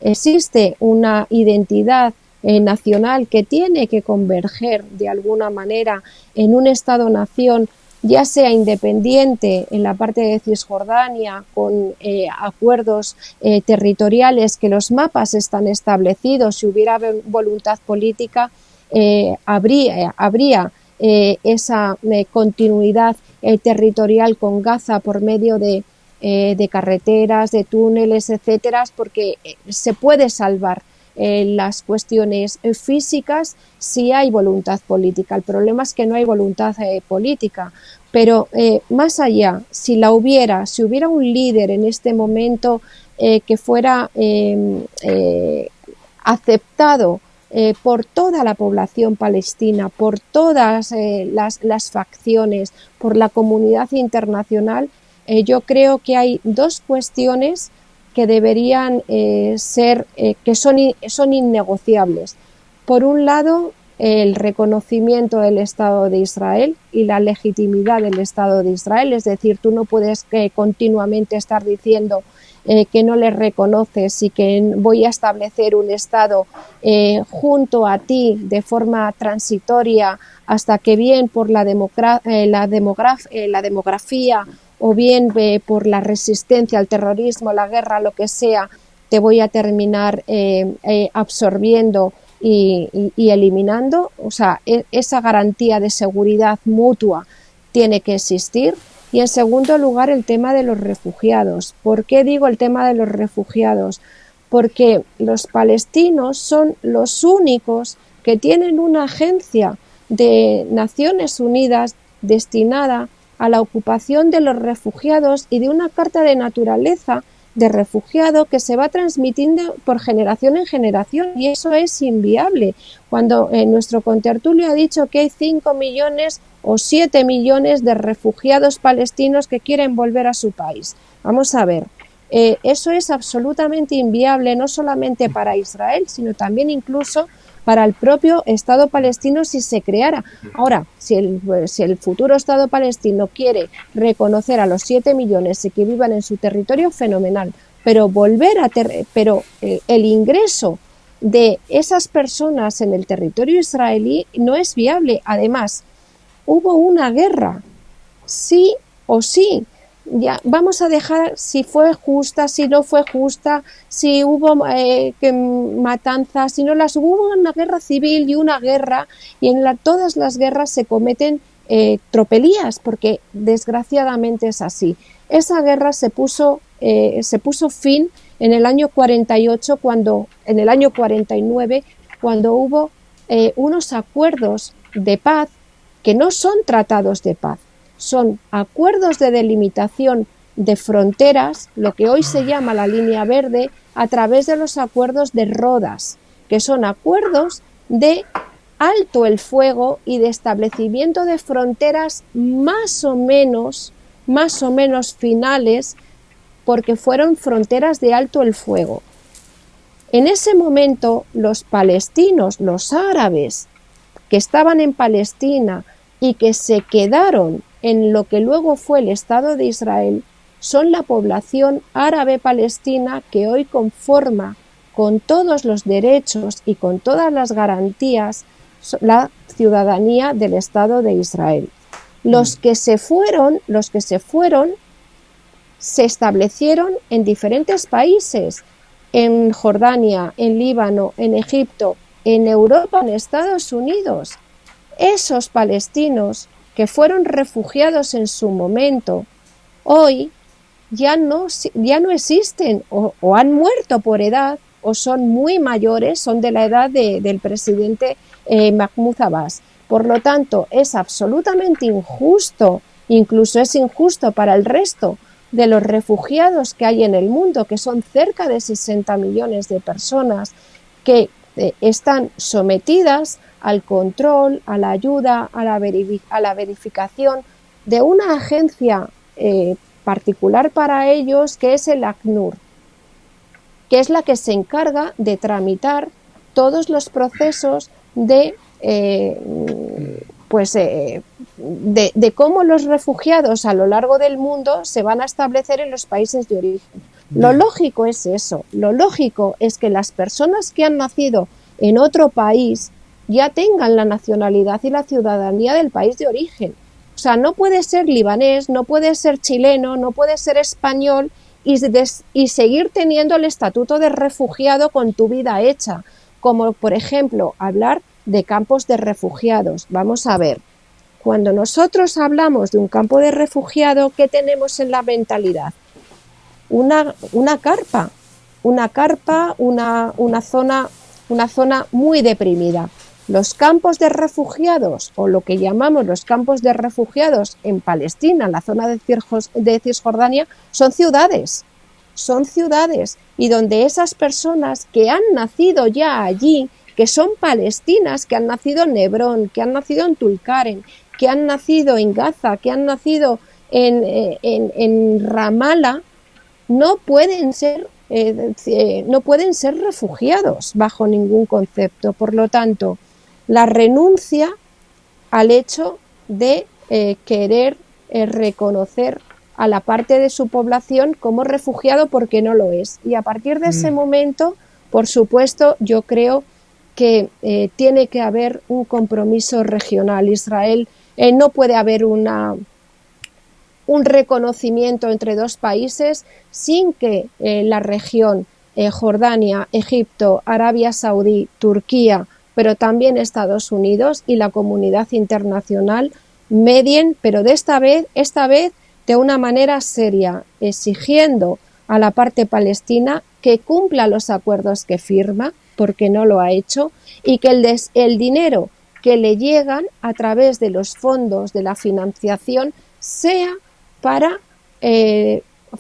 existe una identidad nacional que tiene que converger de alguna manera en un Estado-nación, ya sea independiente en la parte de Cisjordania, con acuerdos territoriales, que los mapas están establecidos. Si hubiera voluntad política, habría esa continuidad territorial con Gaza por medio de carreteras, de túneles, etcétera, porque se puede salvar las cuestiones físicas si hay voluntad política. El problema es que no hay voluntad política, pero más allá, si hubiera un líder en este momento que fuera aceptado por toda la población palestina, por todas las facciones, por la comunidad internacional, yo creo que hay dos cuestiones que deberían ser, que son innegociables. Por un lado, el reconocimiento del Estado de Israel y la legitimidad del Estado de Israel, es decir, tú no puedes continuamente estar diciendo que no le reconoces y que voy a establecer un Estado junto a ti de forma transitoria hasta que bien por la demografía o bien por la resistencia al terrorismo, la guerra, lo que sea, te voy a terminar absorbiendo y eliminando. O sea, esa garantía de seguridad mutua tiene que existir. Y en segundo lugar, el tema de los refugiados. ¿Por qué digo el tema de los refugiados? Porque los palestinos son los únicos que tienen una agencia de Naciones Unidas destinada a la ocupación de los refugiados y de una carta de naturaleza de refugiado que se va transmitiendo por generación en generación, y eso es inviable. Cuando nuestro contertulio ha dicho que hay 5 millones o 7 millones de refugiados palestinos que quieren volver a su país. Vamos a ver, eso es absolutamente inviable, no solamente para Israel, sino también incluso para el propio Estado palestino si se creara. Ahora, si el futuro Estado palestino quiere reconocer a los 7 millones que vivan en su territorio, fenomenal, pero el ingreso de esas personas en el territorio israelí no es viable. Además, hubo una guerra, sí o sí, ya vamos a dejar si fue justa, si no fue justa, si hubo matanzas, si no las hubo, una guerra civil y una guerra, y en todas las guerras se cometen tropelías, porque desgraciadamente es así. Esa guerra se puso fin en el año 48, en el año 49, cuando hubo unos acuerdos de paz que no son tratados de paz, son acuerdos de delimitación de fronteras, lo que hoy se llama la línea verde, a través de los acuerdos de Rodas, que son acuerdos de alto el fuego y de establecimiento de fronteras más o menos finales, porque fueron fronteras de alto el fuego. En ese momento, los palestinos, los árabes que estaban en Palestina y que se quedaron en lo que luego fue el Estado de Israel, son la población árabe palestina que hoy conforma con todos los derechos y con todas las garantías la ciudadanía del Estado de Israel. Los que se fueron se establecieron en diferentes países, en Jordania, en Líbano, en Egipto, en Europa, en Estados Unidos. Esos palestinos que fueron refugiados en su momento, hoy ya no existen, o han muerto por edad, o son muy mayores, son de la edad del presidente Mahmoud Abbas. Por lo tanto, es absolutamente injusto, incluso es injusto para el resto de los refugiados que hay en el mundo, que son cerca de 60 millones de personas que están sometidas al control, a la ayuda, a la verificación de una agencia particular para ellos, que es el ACNUR, que es la que se encarga de tramitar todos los procesos de cómo los refugiados a lo largo del mundo se van a establecer en los países de origen. Lo lógico es eso, lo lógico es que las personas que han nacido en otro país ya tengan la nacionalidad y la ciudadanía del país de origen. O sea, no puede ser libanés, no puede ser chileno, no puede ser español y seguir teniendo el estatuto de refugiado con tu vida hecha, como por ejemplo hablar de campos de refugiados. Vamos a ver, cuando nosotros hablamos de un campo de refugiado, ¿qué tenemos en la mentalidad? Una carpa, una zona muy deprimida. Los campos de refugiados, o lo que llamamos los campos de refugiados en Palestina, en la zona de Cisjordania, son ciudades, y donde esas personas que han nacido ya allí, que son palestinas, que han nacido en Hebrón, que han nacido en Tulkarem, que han nacido en Gaza, que han nacido en Ramallah, no pueden ser refugiados bajo ningún concepto. Por lo tanto, la renuncia al hecho de querer reconocer a la parte de su población como refugiado, porque no lo es. Y a partir de ese momento, por supuesto, yo creo que tiene que haber un compromiso regional. Israel, no puede haber un reconocimiento entre dos países sin que la región, Jordania, Egipto, Arabia Saudí, Turquía, pero también Estados Unidos y la comunidad internacional medien, pero esta vez de una manera seria, exigiendo a la parte palestina que cumpla los acuerdos que firma, porque no lo ha hecho, y que el dinero que le llegan a través de los fondos de la financiación sea para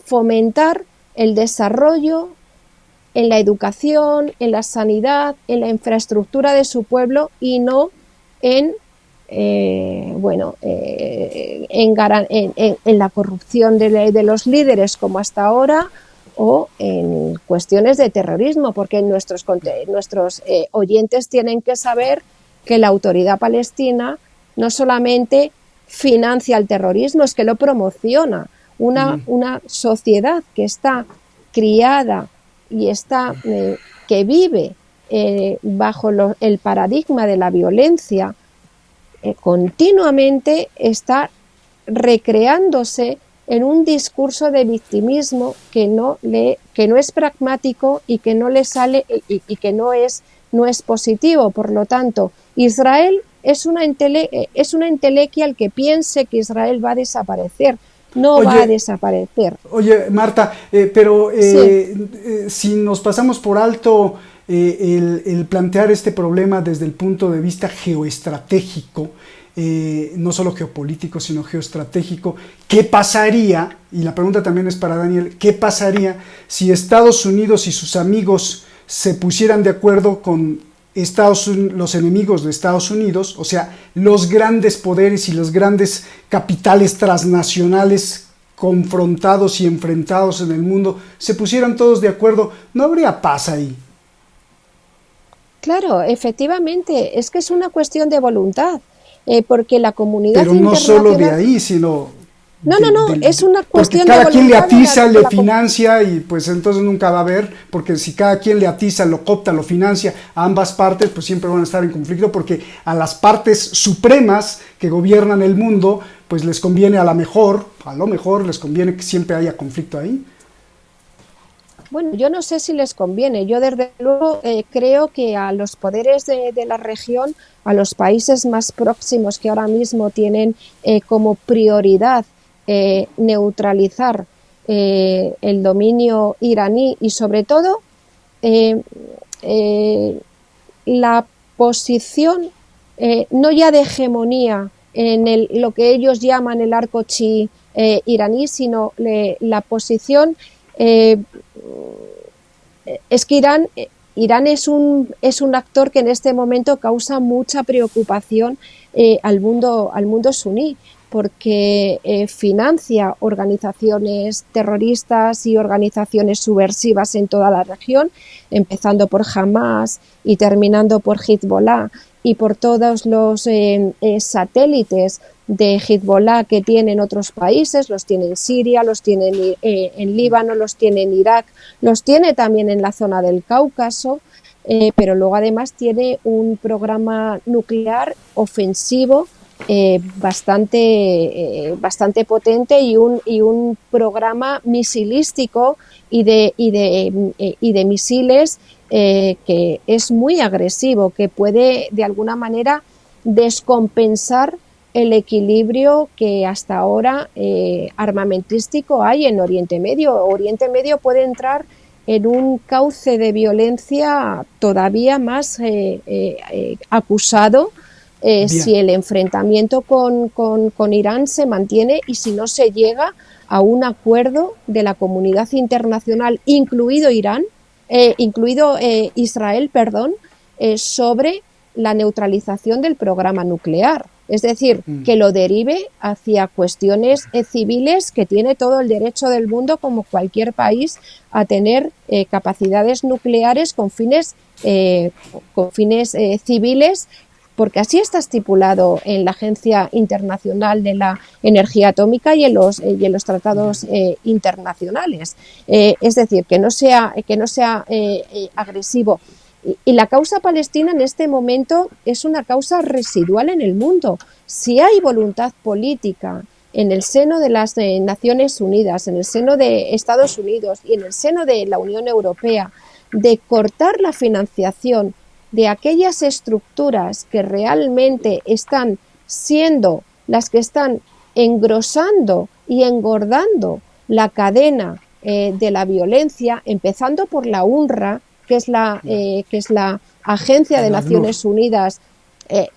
fomentar el desarrollo en la educación, en la sanidad, en la infraestructura de su pueblo, y no en la corrupción de los líderes como hasta ahora, o en cuestiones de terrorismo, porque nuestros oyentes tienen que saber que la autoridad palestina no solamente financia el terrorismo, es que lo promociona. Una sociedad que está criada y que vive bajo el paradigma de la violencia, continuamente está recreándose en un discurso de victimismo que no es pragmático y que no le sale y que no es positivo. Por lo tanto, Israel es una entelequia el que piense que Israel va a desaparecer. No va a desaparecer. Oye, Marta, pero Sí. si nos pasamos por alto el plantear este problema desde el punto de vista geoestratégico, no solo geopolítico, sino geoestratégico, ¿qué pasaría? Y la pregunta también es para Daniel, ¿qué pasaría si Estados Unidos y sus amigos se pusieran de acuerdo con los enemigos de Estados Unidos, o sea, los grandes poderes y los grandes capitales transnacionales confrontados y enfrentados en el mundo, se pusieran todos de acuerdo? ¿No habría paz ahí? Claro, efectivamente, es que es una cuestión de voluntad, porque la comunidad Pero no solo de internacional... ahí, sino No, es una porque cuestión de cada quien le voluntad atiza, le financia, y pues entonces nunca va a haber, porque si cada quien le atiza, lo coopta, lo financia a ambas partes, pues siempre van a estar en conflicto, porque a las partes supremas que gobiernan el mundo, pues les conviene a lo mejor les conviene que siempre haya conflicto ahí. Bueno, yo no sé si les conviene. Yo desde luego creo que a los poderes de la región, a los países más próximos que ahora mismo tienen como prioridad neutralizar el dominio iraní y sobre todo eh, la posición no ya de hegemonía en lo que ellos llaman el arco chií iraní, sino la posición es que Irán es un actor que en este momento causa mucha preocupación al mundo suní, porque financia organizaciones terroristas y organizaciones subversivas en toda la región, empezando por Hamas y terminando por Hezbollah y por todos los satélites de Hezbollah que tienen otros países, los tiene en Siria, los tiene en Líbano, los tiene en Irak, los tiene también en la zona del Cáucaso, pero luego además tiene un programa nuclear ofensivo bastante potente y un programa misilístico y de misiles que es muy agresivo, que puede de alguna manera descompensar el equilibrio que hasta ahora armamentístico hay en Oriente Medio. Oriente Medio puede entrar en un cauce de violencia todavía más acusado si el enfrentamiento con Irán se mantiene y si no se llega a un acuerdo de la comunidad internacional, incluido Israel, sobre la neutralización del programa nuclear. Es decir, que lo derive hacia cuestiones civiles, que tiene todo el derecho del mundo, como cualquier país, a tener capacidades nucleares con fines civiles, porque así está estipulado en la Agencia Internacional de la Energía Atómica y en los tratados internacionales. Es decir, que no sea agresivo. Y la causa palestina en este momento es una causa residual en el mundo. Si hay voluntad política en el seno de las Naciones Unidas, en el seno de Estados Unidos y en el seno de la Unión Europea, de cortar la financiación de aquellas estructuras que realmente están siendo las que están engrosando y engordando la cadena de la violencia, empezando por la UNRWA, que es la Agencia de Naciones Unidas. La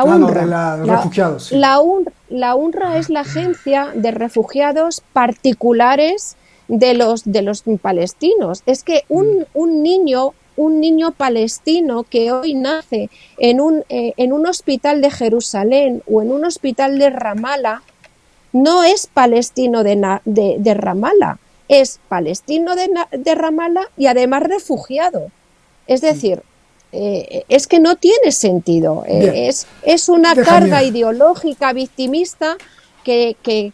UNRWA. De refugiados. Sí. La UNRWA es la agencia de refugiados particulares de los palestinos. Es que un niño palestino que hoy nace en un hospital de Jerusalén o en un hospital de Ramallah no es palestino de Ramallah, es palestino de Ramallah y además refugiado. Es decir, es que no tiene sentido. Es una carga ideológica victimista que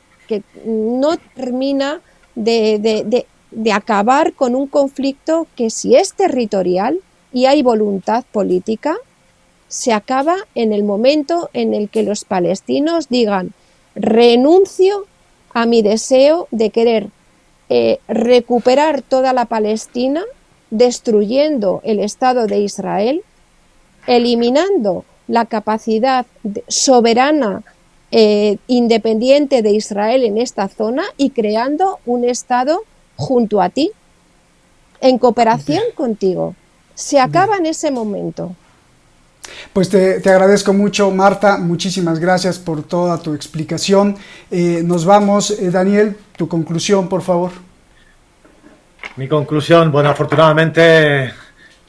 no termina de acabar con un conflicto que, si es territorial y hay voluntad política, se acaba en el momento en el que los palestinos digan: renuncio a mi deseo de querer recuperar toda la Palestina, destruyendo el Estado de Israel, eliminando la capacidad soberana independiente de Israel en esta zona y creando un Estado junto a ti, en cooperación contigo. Se acaba en ese momento. Pues te agradezco mucho, Marta, muchísimas gracias por toda tu explicación. Nos vamos, Daniel, tu conclusión, por favor. Mi conclusión, bueno, afortunadamente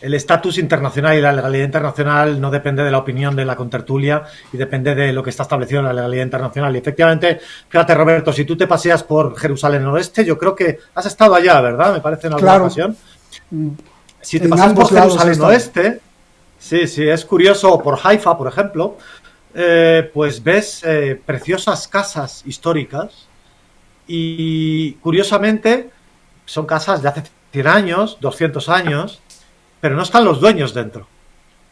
el estatus internacional y la legalidad internacional no depende de la opinión de la contertulia y depende de lo que está establecido en la legalidad internacional. Y efectivamente, fíjate, Roberto, si tú te paseas por Jerusalén Oeste, yo creo que has estado allá, ¿verdad? Me parece en alguna ocasión. Si te paseas por Jerusalén Oeste, sí, es curioso, o por Haifa, por ejemplo, pues ves preciosas casas históricas y, curiosamente, son casas de hace 100 años, 200 años, pero no están los dueños dentro.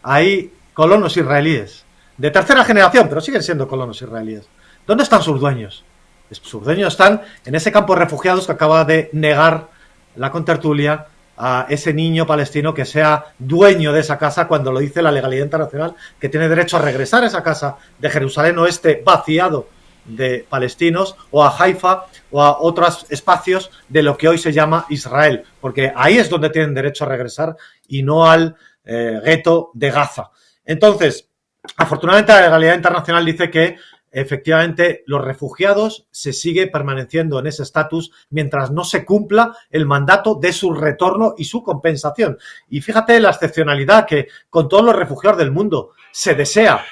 Hay colonos israelíes, de tercera generación, pero siguen siendo colonos israelíes. ¿Dónde están sus dueños? Sus dueños están en ese campo de refugiados que acaba de negar la contertulia a ese niño palestino que sea dueño de esa casa cuando lo dice la legalidad internacional, que tiene derecho a regresar a esa casa de Jerusalén Oeste vaciado de palestinos, o a Haifa o a otros espacios de lo que hoy se llama Israel, porque ahí es donde tienen derecho a regresar y no al gueto de Gaza. Entonces, afortunadamente la legalidad internacional dice que efectivamente los refugiados se sigue permaneciendo en ese estatus mientras no se cumpla el mandato de su retorno y su compensación. Y fíjate la excepcionalidad que con todos los refugiados del mundo se desea,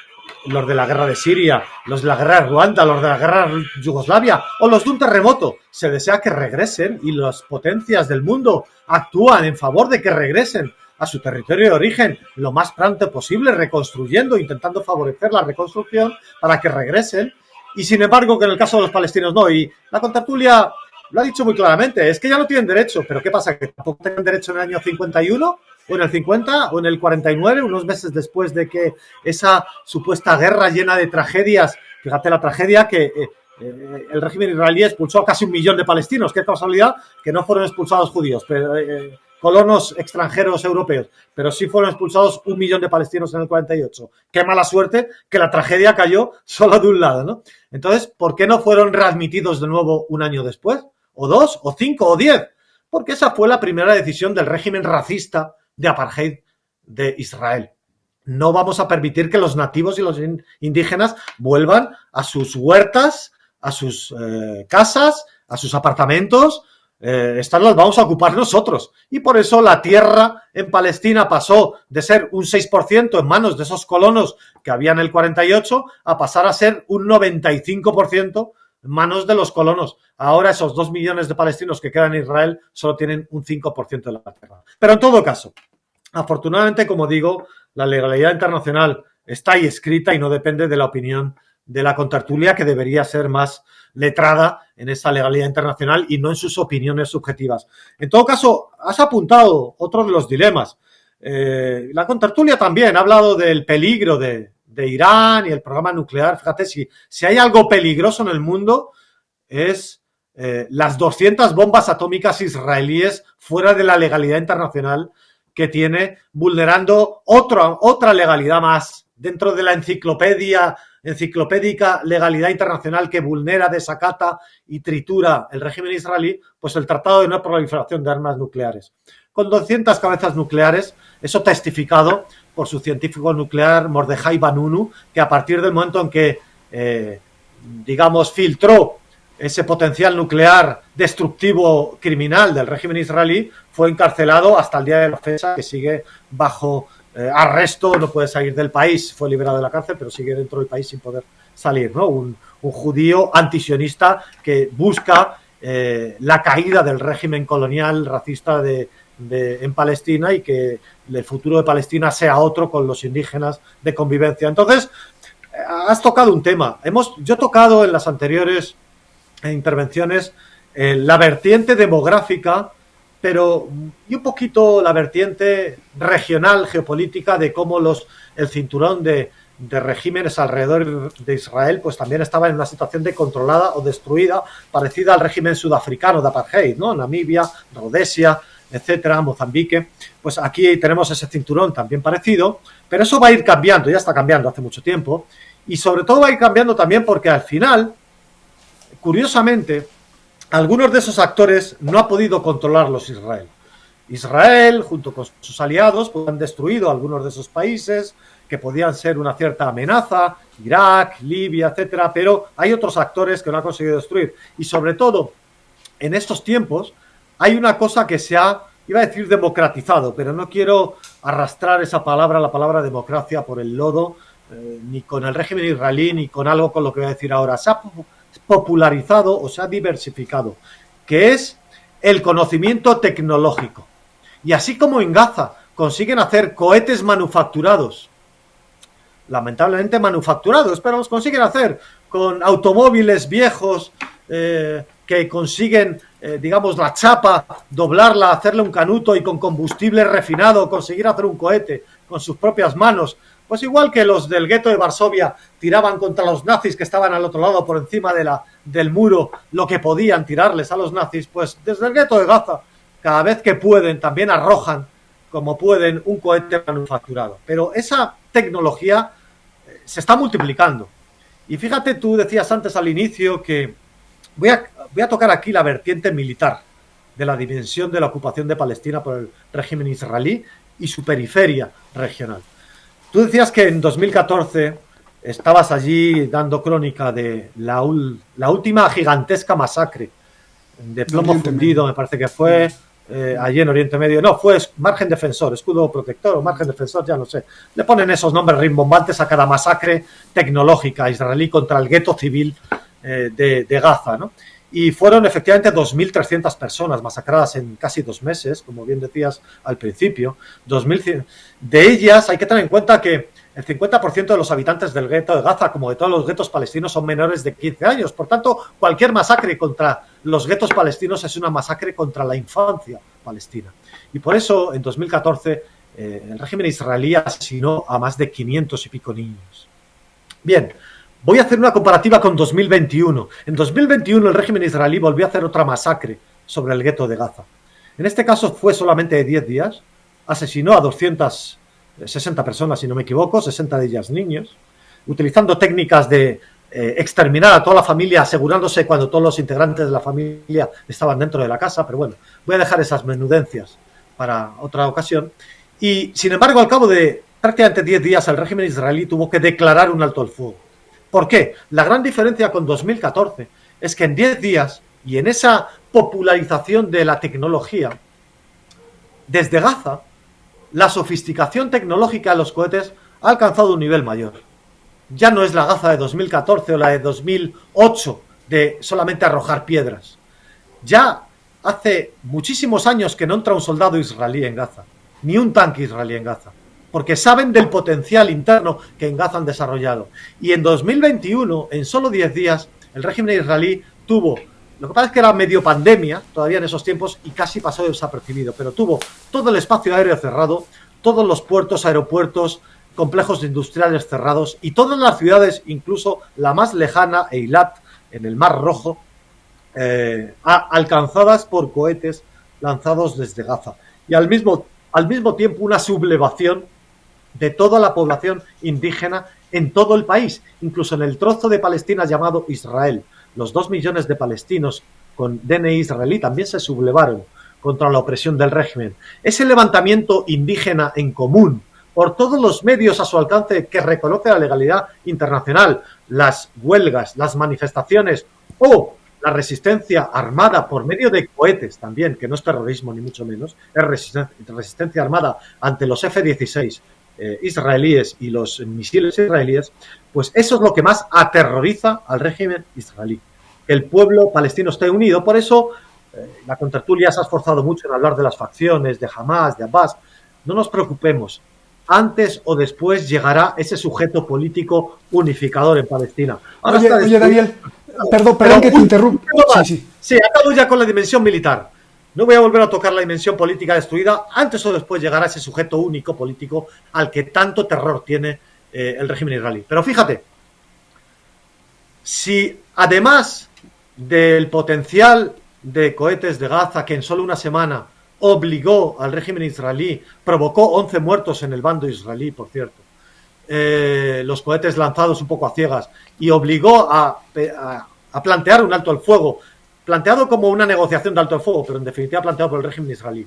los de la guerra de Siria, los de la guerra de Ruanda, los de la guerra de Yugoslavia o los de un terremoto, se desea que regresen y las potencias del mundo actúan en favor de que regresen a su territorio de origen lo más pronto posible, reconstruyendo, intentando favorecer la reconstrucción para que regresen. Y sin embargo, que en el caso de los palestinos no. Y la contertulia lo ha dicho muy claramente, es que ya no tienen derecho. ¿Pero qué pasa? ¿Que tampoco tienen derecho en el año 51? ¿O en el 50? ¿O en el 49? Unos meses después de que esa supuesta guerra llena de tragedias, fíjate la tragedia que el régimen israelí expulsó a casi 1 millón de palestinos. Qué casualidad que no fueron expulsados judíos, pero colonos extranjeros europeos, pero sí fueron expulsados 1 millón de palestinos en el 48. Qué mala suerte que la tragedia cayó solo de un lado, ¿no? Entonces, ¿por qué no fueron readmitidos de nuevo un año después? ¿O 2? ¿O 5? ¿O 10? Porque esa fue la primera decisión del régimen racista de apartheid de Israel. No vamos a permitir que los nativos y los indígenas vuelvan a sus huertas, a sus casas, a sus apartamentos. Estas las vamos a ocupar nosotros. Y por eso la tierra en Palestina pasó de ser un 6% en manos de esos colonos que había en el 48 a pasar a ser un 95% en manos de los colonos. Ahora esos 2 millones de palestinos que quedan en Israel solo tienen un 5% de la tierra. Pero en todo caso, afortunadamente, como digo, la legalidad internacional está ahí escrita y no depende de la opinión de la contertulia, que debería ser más letrada en esa legalidad internacional y no en sus opiniones subjetivas. En todo caso, has apuntado otro de los dilemas. La contertulia también ha hablado del peligro de Irán y el programa nuclear. Fíjate, si hay algo peligroso en el mundo es las 200 bombas atómicas israelíes fuera de la legalidad internacional que tiene, vulnerando otra legalidad más dentro de la enciclopédica legalidad internacional que vulnera, desacata y tritura el régimen israelí, pues el Tratado de No Proliferación de Armas Nucleares. Con 200 cabezas nucleares, eso testificado por su científico nuclear Mordejai Vanunu, que a partir del momento en que, filtró ese potencial nuclear destructivo criminal del régimen israelí, fue encarcelado hasta el día de la fecha, que sigue bajo arresto, no puede salir del país, fue liberado de la cárcel, pero sigue dentro del país sin poder salir, ¿no? Un judío antisionista que busca la caída del régimen colonial racista en Palestina y que el futuro de Palestina sea otro con los indígenas de convivencia. Entonces, has tocado un tema. Yo he tocado en las anteriores intervenciones la vertiente demográfica, pero y un poquito la vertiente regional, geopolítica, de cómo el cinturón de de regímenes alrededor de Israel, pues también estaba en una situación de controlada o destruida, parecida al régimen sudafricano de apartheid, ¿no? Namibia, Rodesia, etcétera, Mozambique. Pues aquí tenemos ese cinturón también parecido, pero eso va a ir cambiando, ya está cambiando hace mucho tiempo, y sobre todo va a ir cambiando también porque al final, curiosamente, algunos de esos actores no ha podido controlarlos Israel. Israel, junto con sus aliados, pues, han destruido algunos de esos países que podían ser una cierta amenaza, Irak, Libia, etcétera, pero hay otros actores que no han conseguido destruir. Y sobre todo, en estos tiempos, hay una cosa que se ha, iba a decir democratizado, pero no quiero arrastrar esa palabra, la palabra democracia, por el lodo, ni con el régimen israelí, ni con algo con lo que voy a decir ahora. Se ha popularizado o se ha diversificado, que es el conocimiento tecnológico. Y así como en Gaza consiguen hacer cohetes manufacturados, lamentablemente manufacturados, pero los consiguen hacer con automóviles viejos que consiguen, digamos, la chapa, doblarla, hacerle un canuto y con combustible refinado conseguir hacer un cohete con sus propias manos. Pues igual que los del gueto de Varsovia tiraban contra los nazis que estaban al otro lado por encima del muro lo que podían tirarles a los nazis, pues desde el gueto de Gaza, cada vez que pueden, también arrojan, como pueden, un cohete manufacturado. Pero esa tecnología se está multiplicando. Y fíjate, tú decías antes al inicio que voy a tocar aquí la vertiente militar de la dimensión de la ocupación de Palestina por el régimen israelí y su periferia regional. Tú decías que en 2014 estabas allí dando crónica de la última gigantesca masacre de plomo fundido, me parece que fue allí en Oriente Medio. No, fue margen defensor, escudo protector o margen defensor, ya no sé. Le ponen esos nombres rimbombantes a cada masacre tecnológica israelí contra el gueto civil de Gaza, ¿no? Y fueron efectivamente 2.300 personas masacradas en casi 2 meses, como bien decías al principio. 2.100. De ellas hay que tener en cuenta que el 50% de los habitantes del gueto de Gaza, como de todos los guetos palestinos, son menores de 15 años. Por tanto, cualquier masacre contra los guetos palestinos es una masacre contra la infancia palestina. Y por eso, en 2014, el régimen israelí asesinó a más de 500 y pico niños. Bien, voy a hacer una comparativa con 2021. En 2021 el régimen israelí volvió a hacer otra masacre sobre el gueto de Gaza. En este caso fue solamente de 10 días. Asesinó a 260 personas, si no me equivoco, 60 de ellas niños, utilizando técnicas de exterminar a toda la familia, asegurándose cuando todos los integrantes de la familia estaban dentro de la casa. Pero bueno, voy a dejar esas menudencias para otra ocasión. Y, sin embargo, al cabo de prácticamente 10 días, el régimen israelí tuvo que declarar un alto el fuego. ¿Por qué? La gran diferencia con 2014 es que en 10 días y en esa popularización de la tecnología, desde Gaza, la sofisticación tecnológica de los cohetes ha alcanzado un nivel mayor. Ya no es la Gaza de 2014 o la de 2008 de solamente arrojar piedras. Ya hace muchísimos años que no entra un soldado israelí en Gaza, ni un tanque israelí en Gaza, porque saben del potencial interno que en Gaza han desarrollado. Y en 2021, en solo 10 días, el régimen israelí tuvo, lo que pasa es que era medio pandemia todavía en esos tiempos y casi pasó desapercibido, pero tuvo todo el espacio aéreo cerrado, todos los puertos, aeropuertos, complejos industriales cerrados y todas las ciudades, incluso la más lejana, Eilat, en el Mar Rojo, alcanzadas por cohetes lanzados desde Gaza. Y al mismo tiempo una sublevación de toda la población indígena en todo el país, incluso en el trozo de Palestina llamado Israel. Los 2 millones de palestinos con DNI israelí también se sublevaron contra la opresión del régimen. Ese levantamiento indígena en común, por todos los medios a su alcance que reconoce la legalidad internacional, las huelgas, las manifestaciones o la resistencia armada por medio de cohetes también, que no es terrorismo ni mucho menos, es resistencia armada ante los F-16 israelíes y los misiles israelíes, pues eso es lo que más aterroriza al régimen israelí. El pueblo palestino esté unido. Por eso la contertulia se ha esforzado mucho en hablar de las facciones, de Hamas, de Abbas. No nos preocupemos. Antes o después llegará ese sujeto político unificador en Palestina. Ahora oye Daniel, perdón que te interrumpa. Sí, acabo ya con la dimensión militar. No voy a volver a tocar la dimensión política destruida. Antes o después llegará ese sujeto único político al que tanto terror tiene el régimen israelí. Pero fíjate, si además del potencial de cohetes de Gaza, que en solo una semana obligó al régimen israelí, provocó 11 muertos en el bando israelí, por cierto, los cohetes lanzados un poco a ciegas, y obligó a plantear un alto al fuego, planteado como una negociación de alto al fuego, pero en definitiva planteado por el régimen israelí.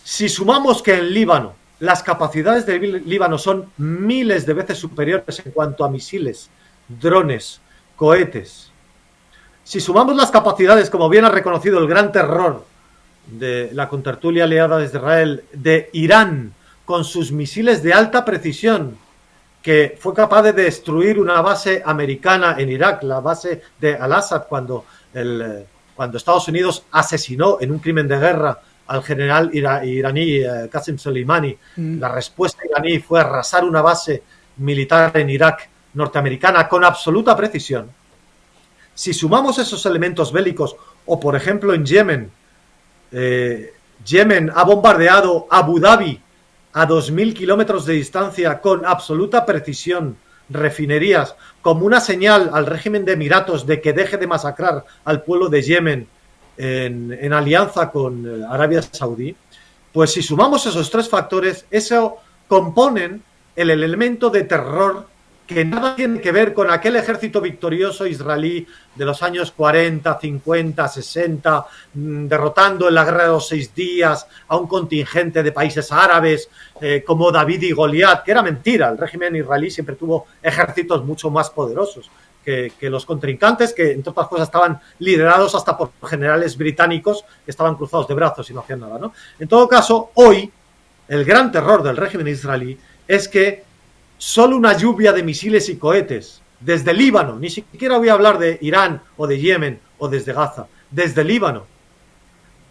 Si sumamos que en Líbano las capacidades de Líbano son miles de veces superiores en cuanto a misiles, drones, cohetes, si sumamos las capacidades, como bien ha reconocido el gran terror de la contertulia aliada de Israel, de Irán, con sus misiles de alta precisión, que fue capaz de destruir una base americana en Irak, la base de Al-Assad, cuando Estados Unidos asesinó en un crimen de guerra al general iraní Qasem Soleimani. La respuesta iraní fue arrasar una base militar en Irak norteamericana con absoluta precisión. Si sumamos esos elementos bélicos, o por ejemplo en Yemen, Yemen ha bombardeado Abu Dhabi a 2.000 kilómetros de distancia con absoluta precisión, refinerías, como una señal al régimen de Emiratos de que deje de masacrar al pueblo de Yemen en alianza con Arabia Saudí. Pues si sumamos esos tres factores, eso componen el elemento de terror que nada tiene que ver con aquel ejército victorioso israelí de los años 40, 50, 60, derrotando en la guerra de los 6 días a un contingente de países árabes como David y Goliat, que era mentira. El régimen israelí siempre tuvo ejércitos mucho más poderosos que los contrincantes, que entre otras cosas estaban liderados hasta por generales británicos que estaban cruzados de brazos y no hacían nada, ¿no? En todo caso, hoy el gran terror del régimen israelí es que solo una lluvia de misiles y cohetes desde Líbano, ni siquiera voy a hablar de Irán o de Yemen o desde Gaza, desde Líbano,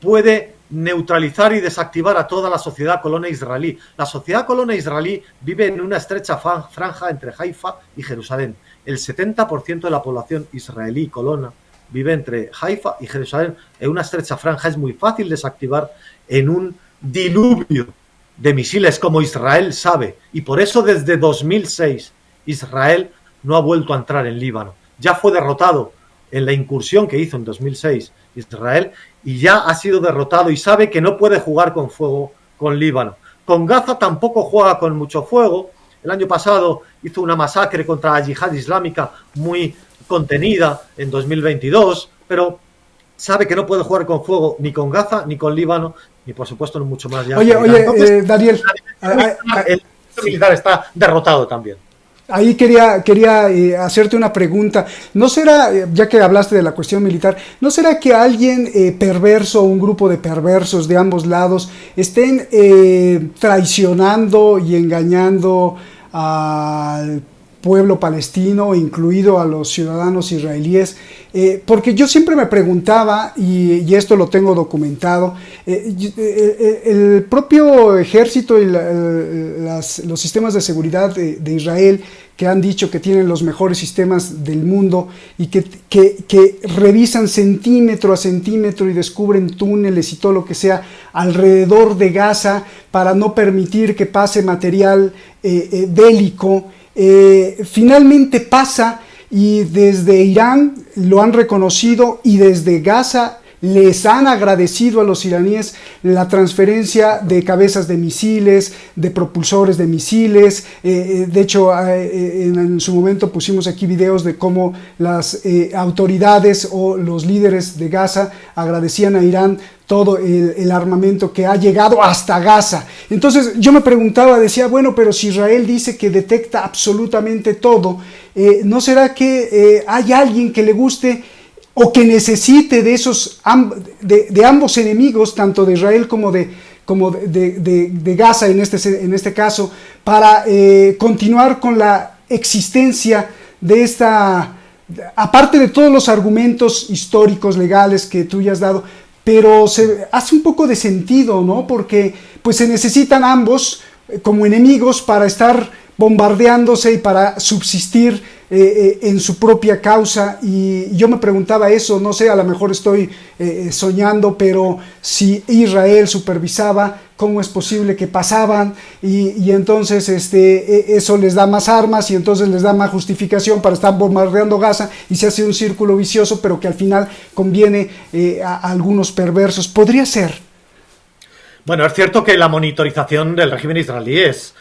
puede neutralizar y desactivar a toda la sociedad colonia israelí. La sociedad colonia israelí vive en una estrecha franja entre Haifa y Jerusalén. El 70% de la población israelí colonia vive entre Haifa y Jerusalén en una estrecha franja. Es muy fácil desactivar en un diluvio de misiles, como Israel sabe, y por eso desde 2006 Israel no ha vuelto a entrar en Líbano. Ya fue derrotado en la incursión que hizo en 2006 Israel, y ya ha sido derrotado y sabe que no puede jugar con fuego con Líbano. Con Gaza tampoco juega con mucho fuego. El año pasado hizo una masacre contra la yihad islámica muy contenida en 2022, pero sabe que no puede jugar con fuego ni con Gaza, ni con Líbano, ni por supuesto no mucho más. Entonces, Daniel, el militar está derrotado también. Ahí quería hacerte una pregunta. ¿No será, ya que hablaste de la cuestión militar, no será que alguien perverso, un grupo de perversos de ambos lados, estén traicionando y engañando al pueblo palestino, incluido a los ciudadanos israelíes? Porque yo siempre me preguntaba, y esto lo tengo documentado, el propio ejército y los sistemas de seguridad de Israel, que han dicho que tienen los mejores sistemas del mundo y que revisan centímetro a centímetro y descubren túneles y todo lo que sea alrededor de Gaza para no permitir que pase material bélico, finalmente pasa, y desde Irán lo han reconocido y desde Gaza les han agradecido a los iraníes la transferencia de cabezas de misiles, de propulsores de misiles. De hecho, en su momento pusimos aquí videos de cómo las autoridades o los líderes de Gaza agradecían a Irán todo el armamento que ha llegado hasta Gaza. Entonces yo me preguntaba, decía, bueno, pero si Israel dice que detecta absolutamente todo, ¿no será que hay alguien que le guste o que necesite de esos de ambos enemigos, tanto de Israel como de Gaza en este caso, para continuar con la existencia de esta, aparte de todos los argumentos históricos, legales que tú ya has dado? Pero se hace un poco de sentido, ¿no? Porque pues se necesitan ambos como enemigos para estar bombardeándose y para subsistir en su propia causa. Y yo me preguntaba eso, no sé, a lo mejor estoy soñando, pero si Israel supervisaba cómo es posible que pasaban y entonces eso les da más armas y entonces les da más justificación para estar bombardeando Gaza y se hace un círculo vicioso, pero que al final conviene a algunos perversos. ¿Podría ser? Bueno, es cierto que la monitorización del régimen israelí es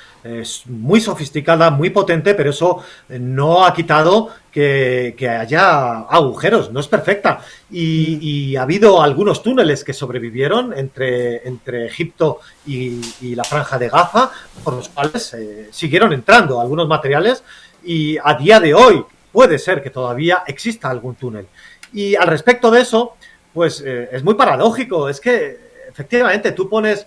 muy sofisticada, muy potente, pero eso no ha quitado que haya agujeros, no es perfecta. Y ha habido algunos túneles que sobrevivieron entre Egipto y la Franja de Gaza, por los cuales siguieron entrando algunos materiales y a día de hoy puede ser que todavía exista algún túnel. Y al respecto de eso, pues es muy paradójico, es que efectivamente tú pones...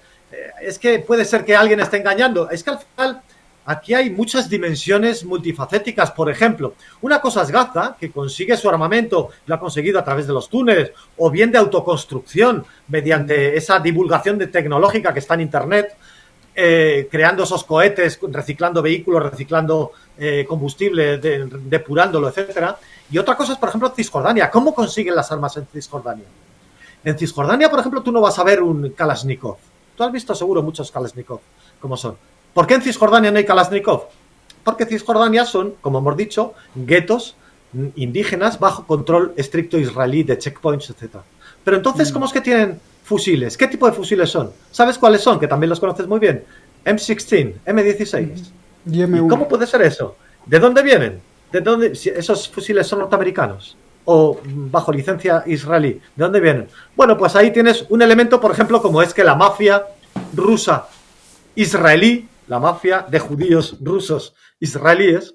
es que puede ser que alguien esté engañando. Es que al final aquí hay muchas dimensiones multifacéticas. Por ejemplo, una cosa es Gaza, que consigue su armamento, lo ha conseguido a través de los túneles, o bien de autoconstrucción, mediante esa divulgación tecnológica que está en Internet, creando esos cohetes, reciclando vehículos, reciclando combustible, depurándolo, etcétera. Y otra cosa es, por ejemplo, Cisjordania. ¿Cómo consiguen las armas en Cisjordania? En Cisjordania, por ejemplo, tú no vas a ver un Kalashnikov. Tú has visto seguro muchos Kalashnikov, como son. ¿Por qué en Cisjordania no hay Kalashnikov? Porque Cisjordania son, como hemos dicho, guetos indígenas bajo control estricto israelí de checkpoints, etc. Pero entonces, ¿cómo es que tienen fusiles? ¿Qué tipo de fusiles son? ¿Sabes cuáles son? Que también los conoces muy bien. M16, M16. ¿Y cómo puede ser eso? ¿De dónde vienen? ¿De dónde? Si esos fusiles son norteamericanos o bajo licencia israelí. ¿De dónde vienen? Bueno, pues ahí tienes un elemento, por ejemplo, como es que la mafia rusa israelí, la mafia de judíos rusos israelíes,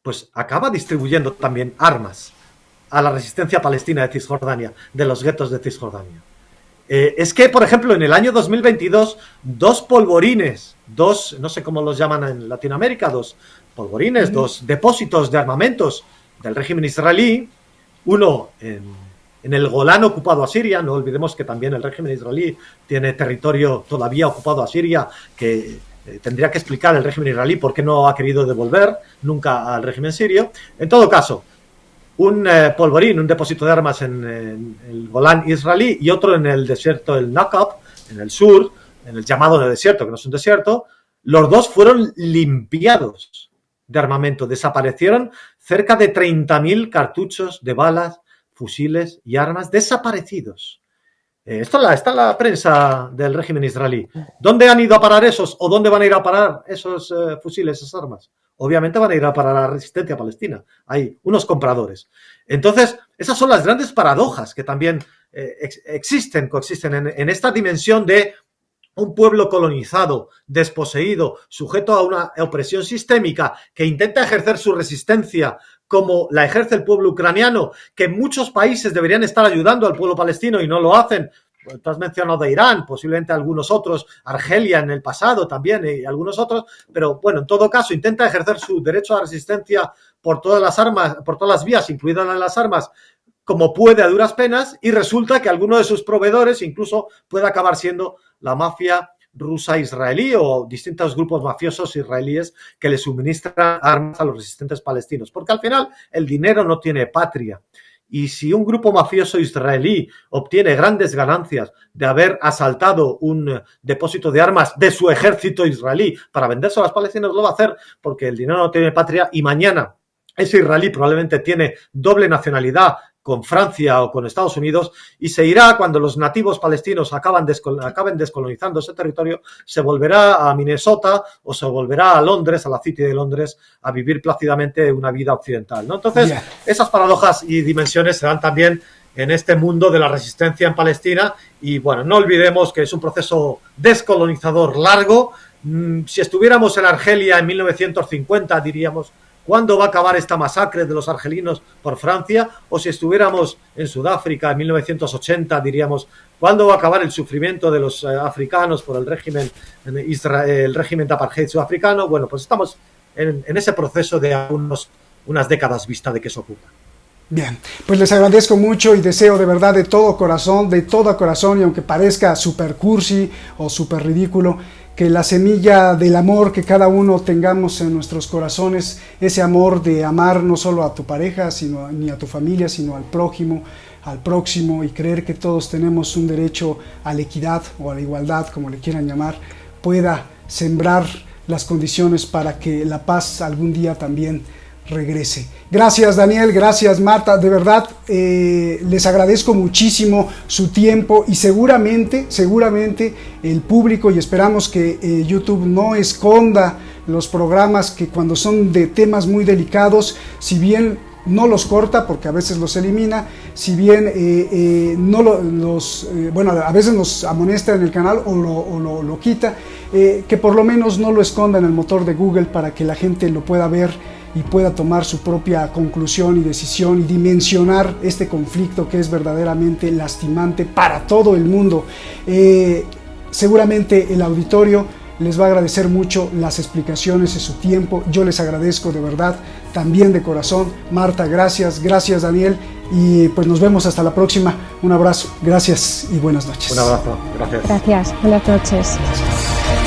pues acaba distribuyendo también armas a la resistencia palestina de Cisjordania, de los guetos de Cisjordania. Es que, por ejemplo, en el año 2022, dos polvorines, no sé cómo los llaman en Latinoamérica, dos polvorines, dos depósitos de armamentos del régimen israelí, uno en el Golán ocupado a Siria, no olvidemos que también el régimen israelí tiene territorio todavía ocupado a Siria, que tendría que explicar el régimen israelí por qué no ha querido devolver nunca al régimen sirio. En todo caso, un polvorín, un depósito de armas en el Golán israelí y otro en el desierto del Nakab, en el sur, en el llamado desierto, que no es un desierto. Los dos fueron limpiados de armamento, desaparecieron cerca de 30.000 cartuchos de balas, fusiles y armas desaparecidos. Está en la prensa del régimen israelí. ¿Dónde han ido a parar esos o dónde van a ir a parar esos fusiles, esas armas? Obviamente van a ir a parar a la resistencia palestina. Hay unos compradores. Entonces, esas son las grandes paradojas que también coexisten en esta dimensión de un pueblo colonizado, desposeído, sujeto a una opresión sistémica que intenta ejercer su resistencia como la ejerce el pueblo ucraniano, que en muchos países deberían estar ayudando al pueblo palestino y no lo hacen. Tú has mencionado de Irán, posiblemente algunos otros, Argelia en el pasado también y algunos otros, pero bueno, en todo caso intenta ejercer su derecho a resistencia por todas las armas, por todas las vías, incluidas las armas, como puede a duras penas, y resulta que alguno de sus proveedores incluso puede acabar siendo la mafia rusa israelí o distintos grupos mafiosos israelíes que le suministran armas a los resistentes palestinos, porque al final el dinero no tiene patria. Y si un grupo mafioso israelí obtiene grandes ganancias de haber asaltado un depósito de armas de su ejército israelí para venderse a los palestinos, lo va a hacer porque el dinero no tiene patria y mañana ese israelí probablemente tiene doble nacionalidad con Francia o con Estados Unidos y se irá cuando los nativos palestinos acaben descolonizando ese territorio, se volverá a Minnesota o se volverá a Londres, a la City de Londres, a vivir plácidamente una vida occidental, ¿no? Entonces, esas paradojas y dimensiones se dan también en este mundo de la resistencia en Palestina y, bueno, no olvidemos que es un proceso descolonizador largo. Si estuviéramos en Argelia en 1950, diríamos, ¿cuándo va a acabar esta masacre de los argelinos por Francia? O si estuviéramos en Sudáfrica en 1980, diríamos, ¿cuándo va a acabar el sufrimiento de los africanos por el régimen de apartheid sudafricano? Bueno, pues estamos en ese proceso de unas décadas vista de que eso ocurra. Bien, pues les agradezco mucho y deseo de verdad de todo corazón, y aunque parezca super cursi o super ridículo, que la semilla del amor que cada uno tengamos en nuestros corazones, ese amor de amar no solo a tu pareja, ni a tu familia, sino al prójimo, al próximo y creer que todos tenemos un derecho a la equidad o a la igualdad, como le quieran llamar, pueda sembrar las condiciones para que la paz algún día también regrese. Gracias Daniel, gracias Marta, de verdad les agradezco muchísimo su tiempo y seguramente el público, y esperamos que YouTube no esconda los programas que cuando son de temas muy delicados, si bien no los corta porque a veces los elimina, si bien bueno, a veces nos amonesta en el canal o lo quita, que por lo menos no lo esconda en el motor de Google para que la gente lo pueda ver y pueda tomar su propia conclusión y decisión y dimensionar este conflicto que es verdaderamente lastimante para todo el mundo. Seguramente el auditorio les va a agradecer mucho las explicaciones y su tiempo. Yo les agradezco de verdad, también de corazón. Marta, gracias Daniel, y pues nos vemos hasta la próxima. Un abrazo, gracias y buenas noches. Un abrazo, gracias. Gracias, buenas noches. Gracias.